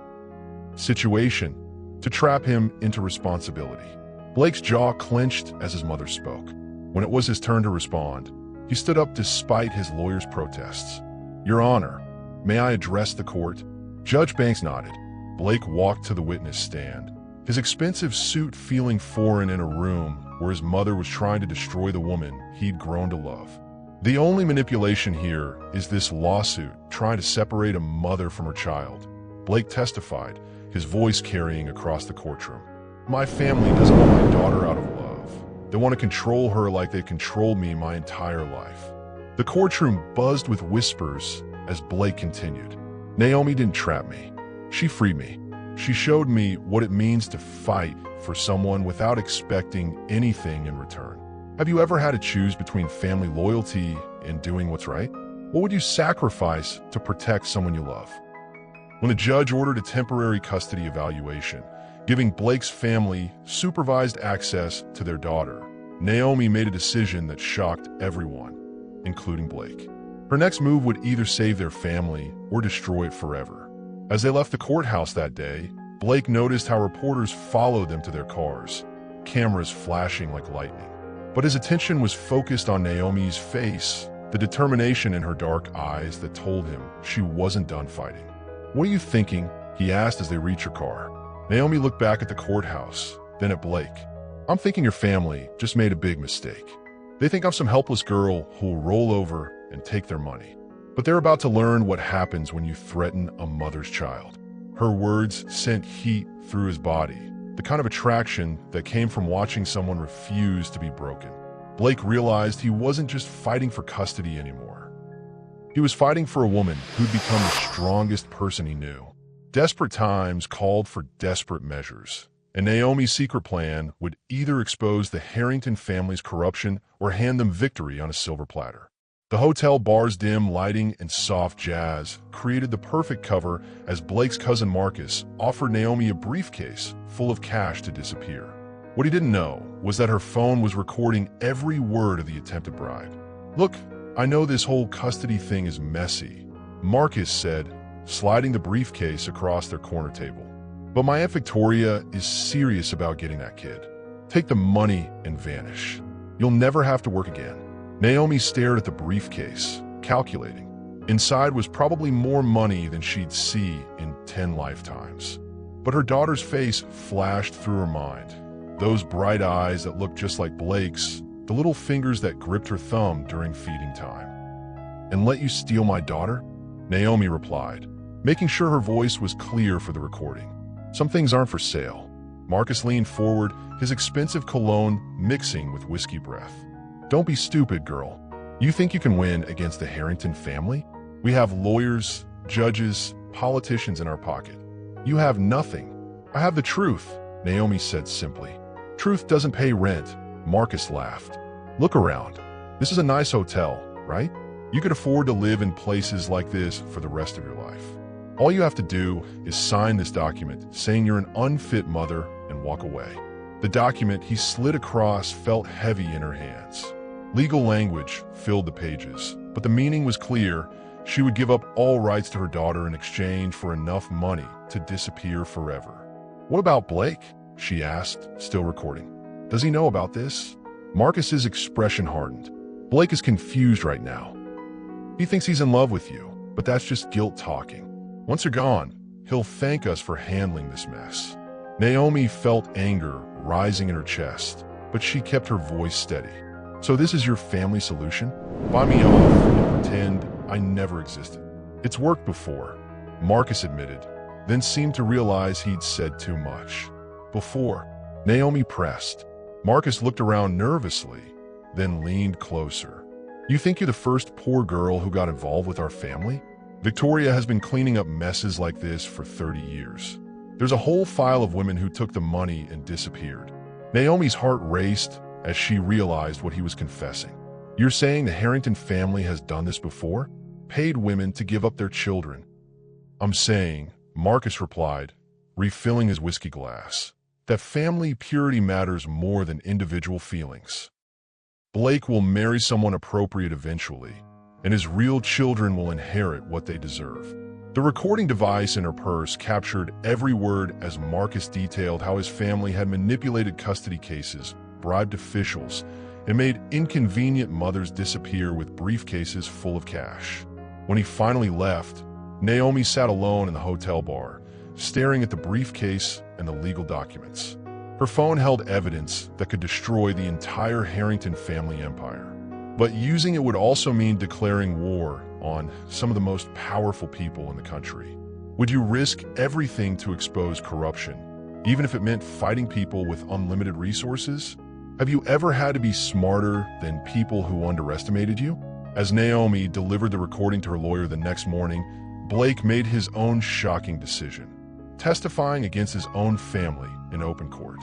situation to trap him into responsibility." Blake's jaw clenched as his mother spoke. When it was his turn to respond, he stood up despite his lawyer's protests. "Your Honor, may I address the court?" Judge Banks nodded. Blake walked to the witness stand, his expensive suit feeling foreign in a room where his mother was trying to destroy the woman he'd grown to love. "The only manipulation here is this lawsuit trying to separate a mother from her child," Blake testified, his voice carrying across the courtroom. "My family doesn't want my daughter out of love. They want to control her like they controlled me my entire life." The courtroom buzzed with whispers as Blake continued. "Naomi didn't trap me. She freed me. She showed me what it means to fight for someone without expecting anything in return. Have you ever had to choose between family loyalty and doing what's right? What would you sacrifice to protect someone you love? When the judge ordered a temporary custody evaluation, giving Blake's family supervised access to their daughter, Naomi made a decision that shocked everyone, including Blake. Her next move would either save their family or destroy it forever. As they left the courthouse that day, Blake noticed how reporters followed them to their cars, cameras flashing like lightning. But his attention was focused on Naomi's face, the determination in her dark eyes that told him she wasn't done fighting. "What are you thinking?" he asked as they reached her car. Naomi looked back at the courthouse, then at Blake. "I'm thinking your family just made a big mistake. They think I'm some helpless girl who'll roll over and take their money. But they're about to learn what happens when you threaten a mother's child." Her words sent heat through his body, the kind of attraction that came from watching someone refuse to be broken. Blake realized he wasn't just fighting for custody anymore. He was fighting for a woman who'd become the strongest person he knew. Desperate times called for desperate measures, and Naomi's secret plan would either expose the Harrington family's corruption or hand them victory on a silver platter. The hotel bar's dim lighting and soft jazz created the perfect cover as Blake's cousin Marcus offered Naomi a briefcase full of cash to disappear. What he didn't know was that her phone was recording every word of the attempted bribe. "Look, I know this whole custody thing is messy," Marcus said, sliding the briefcase across their corner table. "But my Aunt Victoria is serious about getting that kid. Take the money and vanish. You'll never have to work again." Naomi stared at the briefcase, calculating. Inside was probably more money than she'd see in 10 lifetimes. But her daughter's face flashed through her mind. Those bright eyes that looked just like Blake's, the little fingers that gripped her thumb during feeding time. "And let you steal my daughter?" Naomi replied, making sure her voice was clear for the recording. "Some things aren't for sale." Marcus leaned forward, his expensive cologne mixing with whiskey breath. "Don't be stupid, girl. You think you can win against the Harrington family? We have lawyers, judges, politicians in our pocket. You have nothing." "I have the truth," Naomi said simply. "Truth doesn't pay rent," Marcus laughed. "Look around. This is a nice hotel, right? You could afford to live in places like this for the rest of your life. All you have to do is sign this document saying you're an unfit mother and walk away." The document he slid across felt heavy in her hands. Legal language filled the pages, but the meaning was clear. She would give up all rights to her daughter in exchange for enough money to disappear forever. "What about Blake?" she asked, still recording. "Does he know about this?" Marcus's expression hardened. "Blake is confused right now. He thinks he's in love with you, but that's just guilt talking. Once you're gone, he'll thank us for handling this mess." Naomi felt anger rising in her chest, but she kept her voice steady. "So this is your family solution? Buy me off and pretend I never existed." "It's worked before," Marcus admitted, then seemed to realize he'd said too much. "Before?" Naomi pressed. Marcus looked around nervously, then leaned closer. "You think you're the first poor girl who got involved with our family? Victoria has been cleaning up messes like this for 30 years. There's a whole file of women who took the money and disappeared." Naomi's heart raced as she realized what he was confessing. "You're saying the Harrington family has done this before? Paid women to give up their children?" "I'm saying," Marcus replied, refilling his whiskey glass, "that family purity matters more than individual feelings. Blake will marry someone appropriate eventually, and his real children will inherit what they deserve." The recording device in her purse captured every word as Marcus detailed how his family had manipulated custody cases, bribed officials, and made inconvenient mothers disappear with briefcases full of cash. When he finally left, Naomi sat alone in the hotel bar, staring at the briefcase and the legal documents. Her phone held evidence that could destroy the entire Harrington family empire. But using it would also mean declaring war on some of the most powerful people in the country. Would you risk everything to expose corruption, even if it meant fighting people with unlimited resources? Have you ever had to be smarter than people who underestimated you? As Naomi delivered the recording to her lawyer the next morning, Blake made his own shocking decision, testifying against his own family in open court.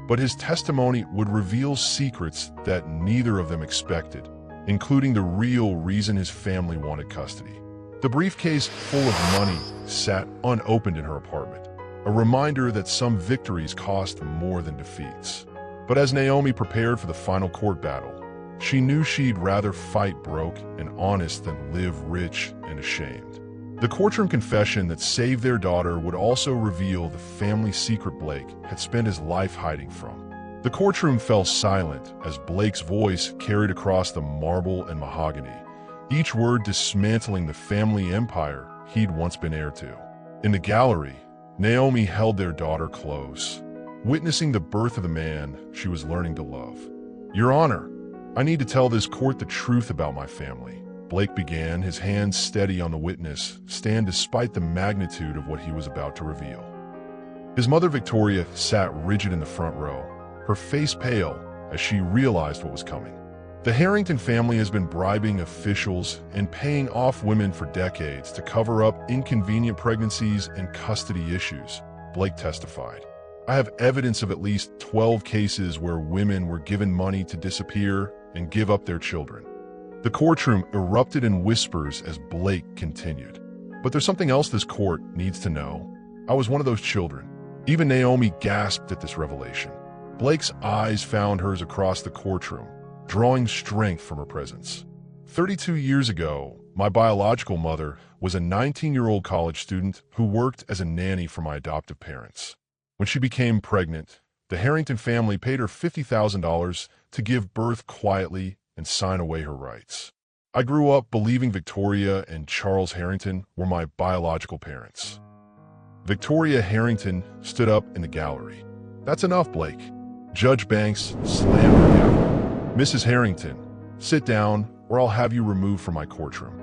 but his testimony would reveal secrets that neither of them expected, including the real reason his family wanted custody. The briefcase full of money sat unopened in her apartment, a reminder that some victories cost more than defeats. But as Naomi prepared for the final court battle, she knew she'd rather fight broke and honest than live rich and ashamed. The courtroom confession that saved their daughter would also reveal the family secret Blake had spent his life hiding from. The courtroom fell silent as Blake's voice carried across the marble and mahogany, each word dismantling the family empire he'd once been heir to. In the gallery, Naomi held their daughter close, witnessing the birth of the man she was learning to love. "Your Honor, I need to tell this court the truth about my family," Blake began, his hands steady on the witness stand despite the magnitude of what he was about to reveal. His mother Victoria sat rigid in the front row, her face pale as she realized what was coming. "The Harrington family has been bribing officials and paying off women for decades to cover up inconvenient pregnancies and custody issues," Blake testified. "I have evidence of at least 12 cases where women were given money to disappear and give up their children." The courtroom erupted in whispers as Blake continued. "But there's something else this court needs to know. I was one of those children." Even Naomi gasped at this revelation. Blake's eyes found hers across the courtroom, drawing strength from her presence. 32 years ago, my biological mother was a 19-year-old college student who worked as a nanny for my adoptive parents. When she became pregnant, the Harrington family paid her $50,000 to give birth quietly and sign away her rights. I grew up believing Victoria and Charles Harrington were my biological parents. Victoria Harrington stood up in the gallery. "That's enough, Blake." Judge Banks slammed her gavel. "Mrs. Harrington, sit down or I'll have you removed from my courtroom."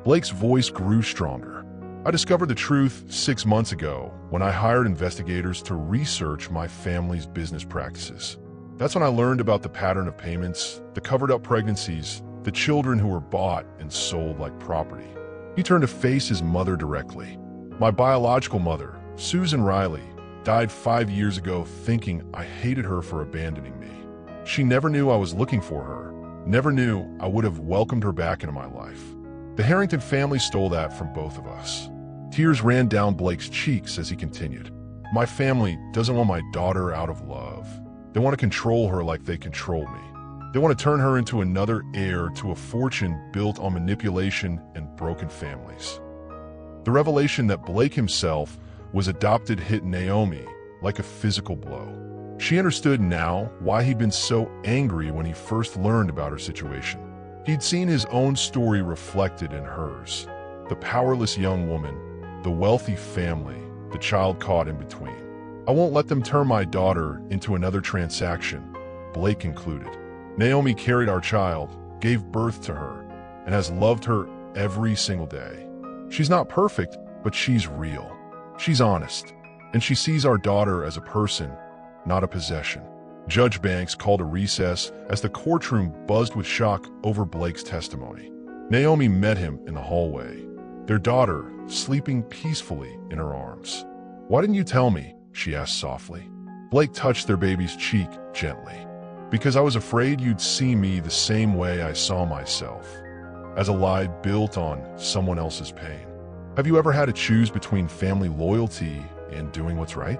Blake's voice grew stronger. "I discovered the truth 6 months ago when I hired investigators to research my family's business practices. That's when I learned about the pattern of payments, the covered-up pregnancies, the children who were bought and sold like property." He turned to face his mother directly. "My biological mother, Susan Riley, died 5 years ago thinking I hated her for abandoning me. She never knew I was looking for her, never knew I would have welcomed her back into my life. The Harrington family stole that from both of us." Tears ran down Blake's cheeks as he continued. "My family doesn't want my daughter out of love. They want to control her like they controlled me. They want to turn her into another heir to a fortune built on manipulation and broken families." The revelation that Blake himself was adopted hit Naomi like a physical blow. She understood now why he'd been so angry when he first learned about her situation. He'd seen his own story reflected in hers. The powerless young woman, the wealthy family, the child caught in between. "I won't let them turn my daughter into another transaction," Blake concluded. "Naomi carried our child, gave birth to her, and has loved her every single day. She's not perfect, but she's real. She's honest, and she sees our daughter as a person, not a possession." Judge Banks called a recess as the courtroom buzzed with shock over Blake's testimony. Naomi met him in the hallway, their daughter sleeping peacefully in her arms. "Why didn't you tell me?" she asked softly. Blake touched their baby's cheek gently. "Because I was afraid you'd see me the same way I saw myself, as a lie built on someone else's pain." Have you ever had to choose between family loyalty and doing what's right?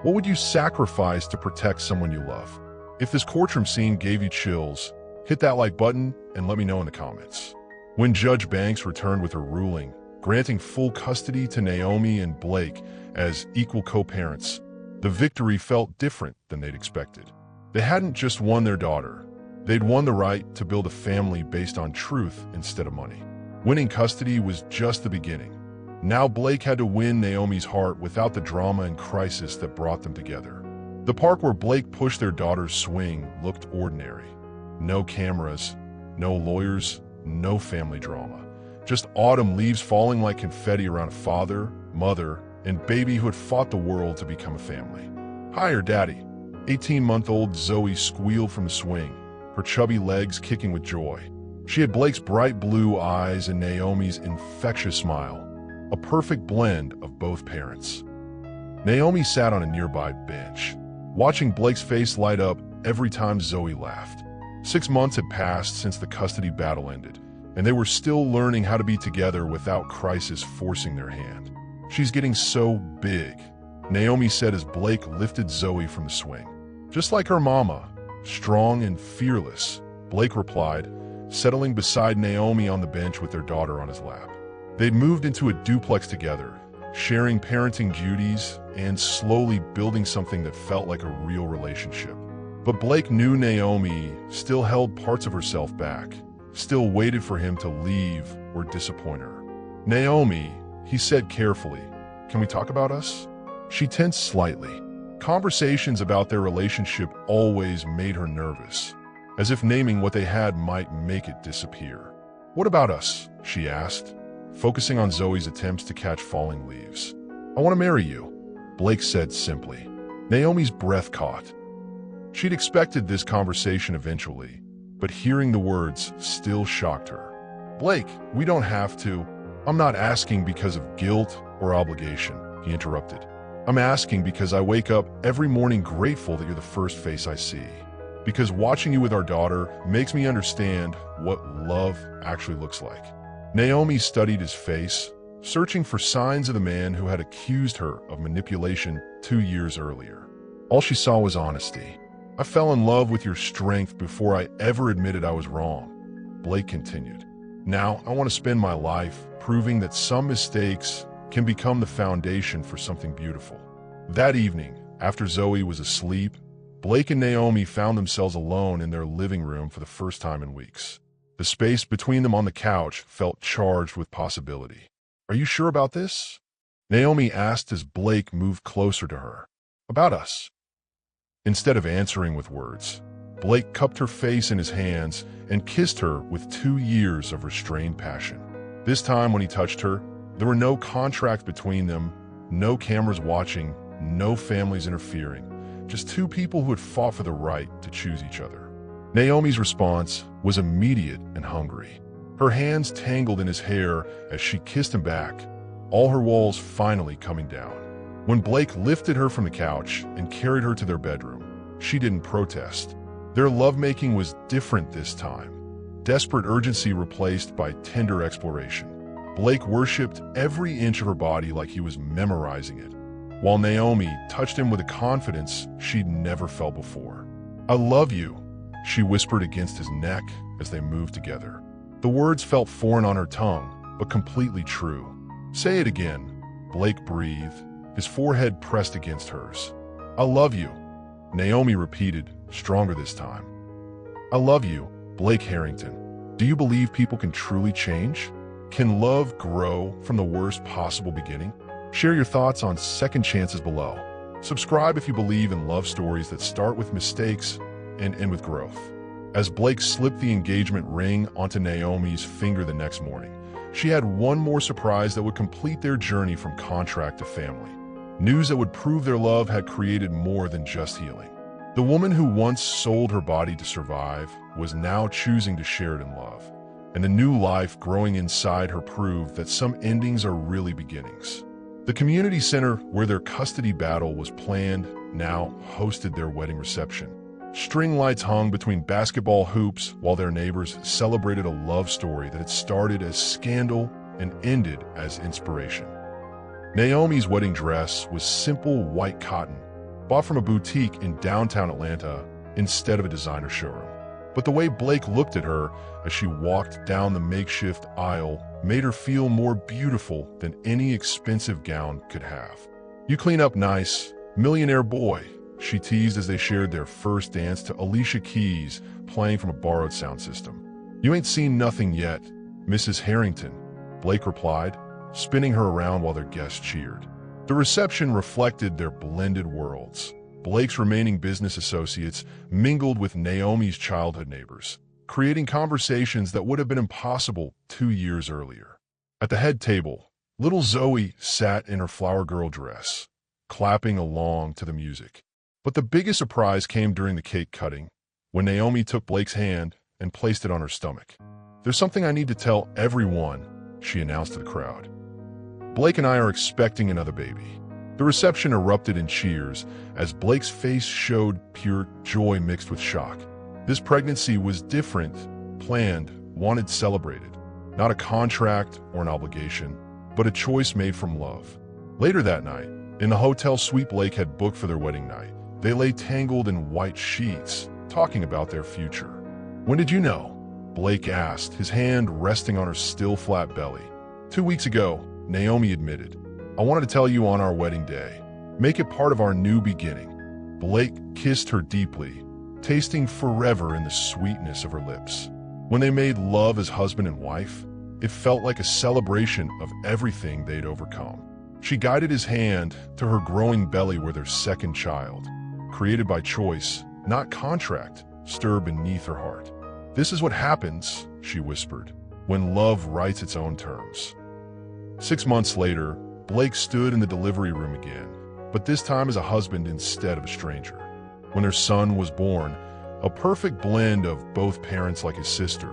What would you sacrifice to protect someone you love? If this courtroom scene gave you chills, hit that like button and let me know in the comments. When Judge Banks returned with her ruling, granting full custody to Naomi and Blake as equal co-parents, the victory felt different than they'd expected. They hadn't just won their daughter, they'd won the right to build a family based on truth instead of money. Winning custody was just the beginning. Now Blake had to win Naomi's heart without the drama and crisis that brought them together. The park where Blake pushed their daughter's swing looked ordinary. No cameras, no lawyers, no family drama. Just autumn leaves falling like confetti around a father, mother, and baby who had fought the world to become a family. "Hiya, Daddy." 18-month-old Zoe squealed from the swing, her chubby legs kicking with joy. She had Blake's bright blue eyes and Naomi's infectious smile, a perfect blend of both parents. Naomi sat on a nearby bench, watching Blake's face light up every time Zoe laughed. 6 months had passed since the custody battle ended, and they were still learning how to be together without crisis forcing their hand. "She's getting so big," Naomi said as Blake lifted Zoe from the swing. "Just like her mama, strong and fearless," Blake replied, settling beside Naomi on the bench with their daughter on his lap. They'd moved into a duplex together, sharing parenting duties and slowly building something that felt like a real relationship. But Blake knew Naomi still held parts of herself back, still waited for him to leave or disappoint her. "Naomi," he said carefully, "can we talk about us?" She tensed slightly. Conversations about their relationship always made her nervous, as if naming what they had might make it disappear. "What about us?" she asked, focusing on Zoe's attempts to catch falling leaves. "I want to marry you," Blake said simply. Naomi's breath caught. She'd expected this conversation eventually, but hearing the words still shocked her. "Blake, we don't have to." "I'm not asking because of guilt or obligation," he interrupted. "I'm asking because I wake up every morning grateful that you're the first face I see. Because watching you with our daughter makes me understand what love actually looks like." Naomi studied his face, searching for signs of the man who had accused her of manipulation 2 years earlier. All she saw was honesty. "I fell in love with your strength before I ever admitted I was wrong," Blake continued. "Now I want to spend my life proving that some mistakes can become the foundation for something beautiful." That evening, after Zoe was asleep, Blake and Naomi found themselves alone in their living room for the first time in weeks. The space between them on the couch felt charged with possibility. "Are you sure about this?" Naomi asked as Blake moved closer to her. "About us." Instead of answering with words, Blake cupped her face in his hands and kissed her with 2 years of restrained passion. This time when he touched her, there were no contracts between them, no cameras watching, no families interfering, just 2 people who had fought for the right to choose each other. Naomi's response was immediate and hungry. Her hands tangled in his hair as she kissed him back, all her walls finally coming down. When Blake lifted her from the couch and carried her to their bedroom, she didn't protest. Their lovemaking was different this time. Desperate urgency replaced by tender exploration. Blake worshipped every inch of her body like he was memorizing it, while Naomi touched him with a confidence she'd never felt before. "I love you," she whispered against his neck as they moved together. The words felt foreign on her tongue, but completely true. "Say it again," Blake breathed, his forehead pressed against hers. "I love you," Naomi repeated, stronger this time. "I love you, Blake Harrington. Do you believe people can truly change? Can love grow from the worst possible beginning?" Share your thoughts on Second Chances below. Subscribe if you believe in love stories that start with mistakes and end with growth. As Blake slipped the engagement ring onto Naomi's finger the next morning, she had one more surprise that would complete their journey from contract to family. News that would prove their love had created more than just healing. The woman who once sold her body to survive was now choosing to share it in love. And the new life growing inside her proved that some endings are really beginnings. The community center where their custody battle was planned now hosted their wedding reception. String lights hung between basketball hoops while their neighbors celebrated a love story that had started as scandal and ended as inspiration. Naomi's wedding dress was simple white cotton, bought from a boutique in downtown Atlanta instead of a designer showroom. But the way Blake looked at her as she walked down the makeshift aisle made her feel more beautiful than any expensive gown could have. "You clean up nice, millionaire boy," she teased as they shared their first dance to Alicia Keys playing from a borrowed sound system. "You ain't seen nothing yet, Mrs. Harrington," Blake replied, spinning her around while their guests cheered. The reception reflected their blended worlds. Blake's remaining business associates mingled with Naomi's childhood neighbors, creating conversations that would have been impossible 2 years earlier. At the head table, little Zoe sat in her flower girl dress, clapping along to the music. But the biggest surprise came during the cake cutting, when Naomi took Blake's hand and placed it on her stomach. "There's something I need to tell everyone," she announced to the crowd. "Blake and I are expecting another baby." The reception erupted in cheers as Blake's face showed pure joy mixed with shock. This pregnancy was different, planned, wanted, celebrated. Not a contract or an obligation, but a choice made from love. Later that night, in the hotel suite Blake had booked for their wedding night, they lay tangled in white sheets, talking about their future. "When did you know?" Blake asked, his hand resting on her still flat belly. "2 weeks ago," Naomi admitted. "I wanted to tell you on our wedding day. Make it part of our new beginning." Blake kissed her deeply, tasting forever in the sweetness of her lips. When they made love as husband and wife, it felt like a celebration of everything they'd overcome. She guided his hand to her growing belly where their second child, created by choice, not contract, stirred beneath her heart. "This is what happens," she whispered, "when love writes its own terms." 6 months later, Blake stood in the delivery room again, but this time as a husband instead of a stranger. When their son was born, a perfect blend of both parents like his sister,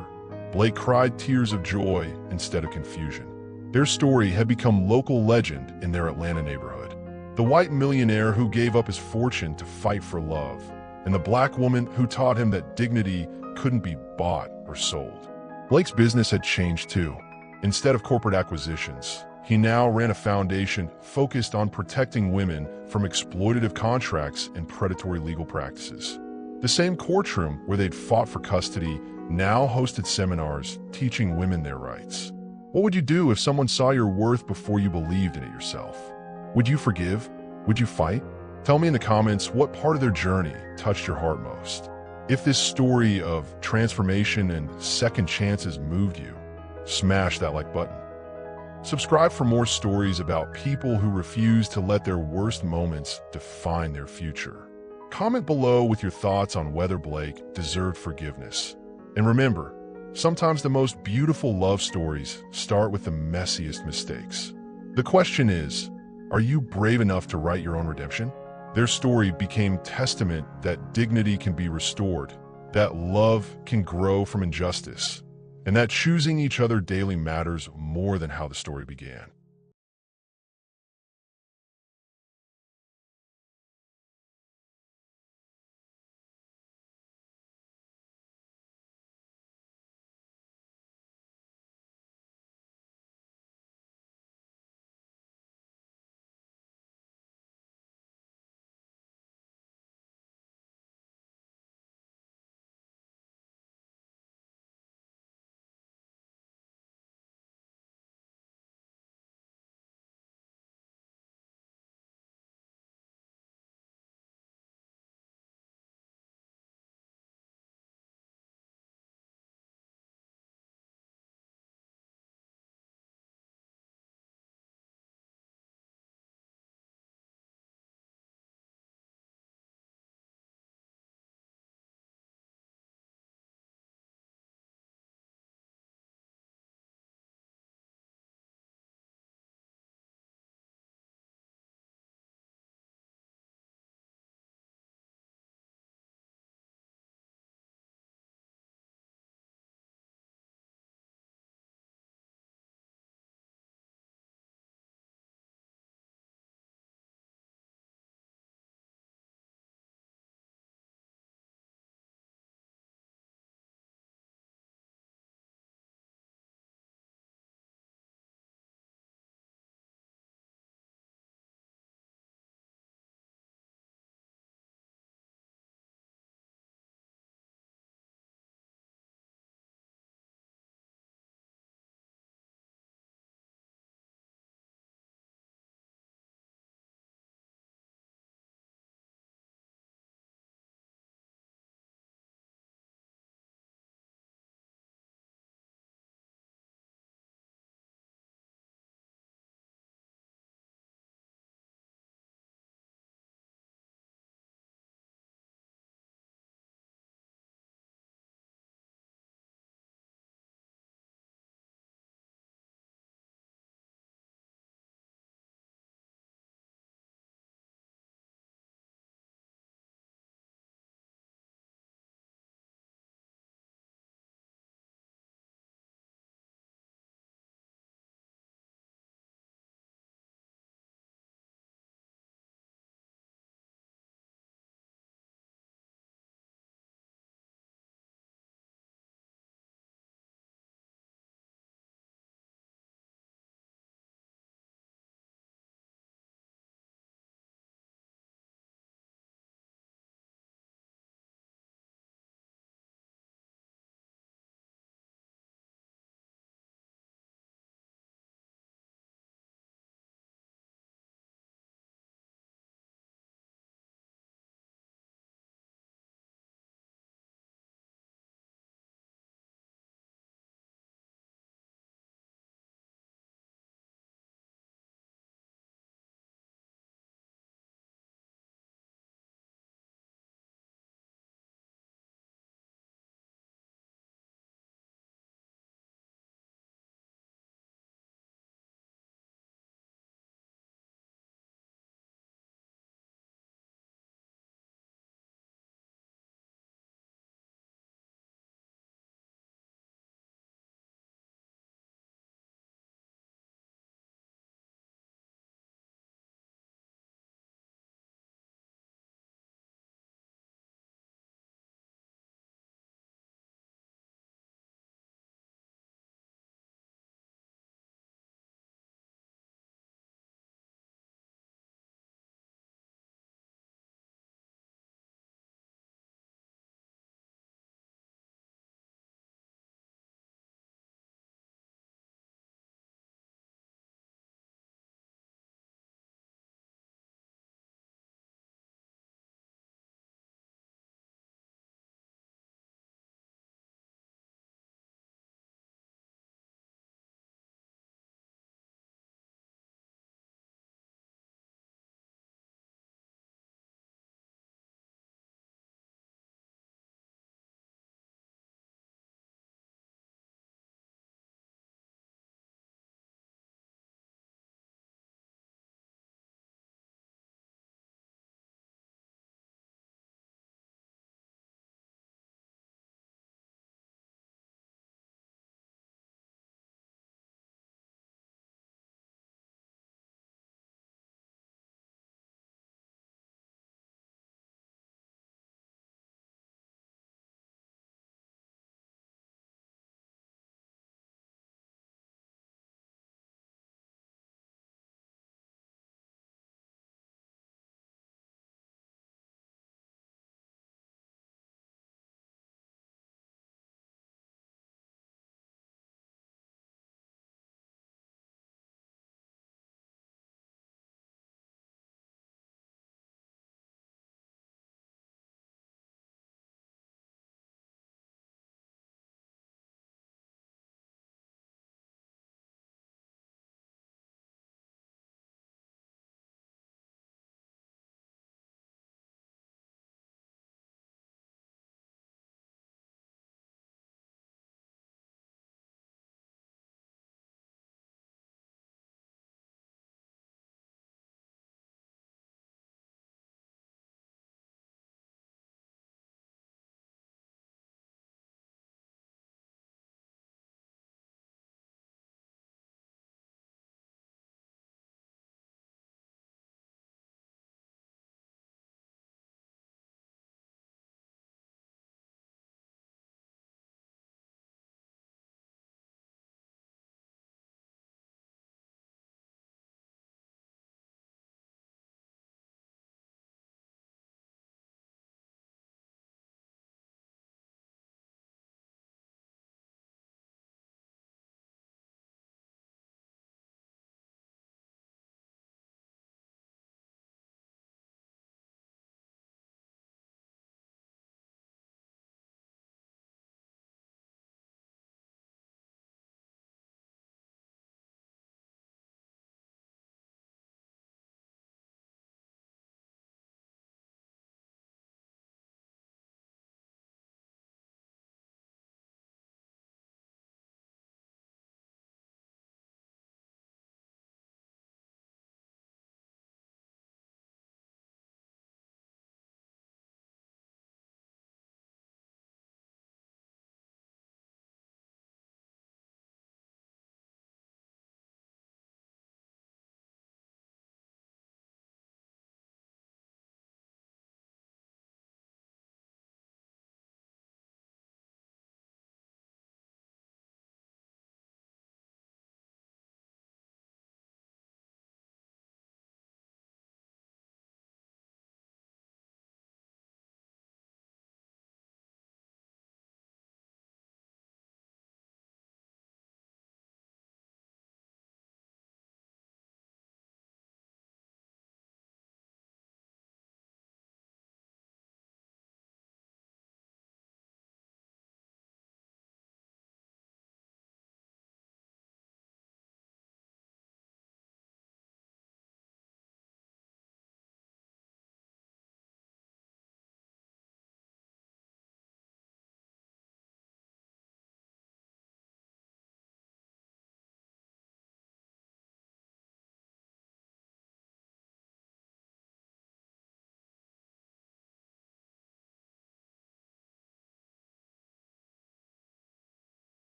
Blake cried tears of joy instead of confusion. Their story had become local legend in their Atlanta neighborhood. The white millionaire who gave up his fortune to fight for love, and the black woman who taught him that dignity couldn't be bought or sold. Blake's business had changed too. Instead of corporate acquisitions, he now ran a foundation focused on protecting women from exploitative contracts and predatory legal practices. The same courtroom where they'd fought for custody now hosted seminars teaching women their rights. What would you do if someone saw your worth before you believed in it yourself? Would you forgive? Would you fight? Tell me in the comments what part of their journey touched your heart most. If this story of transformation and second chances moved you, smash that like button. Subscribe for more stories about people who refuse to let their worst moments define their future. Comment below with your thoughts on whether Blake deserved forgiveness. And remember, sometimes the most beautiful love stories start with the messiest mistakes. The question is, are you brave enough to write your own redemption? Their story became testament that dignity can be restored, that love can grow from injustice, and that choosing each other daily matters more than how the story began.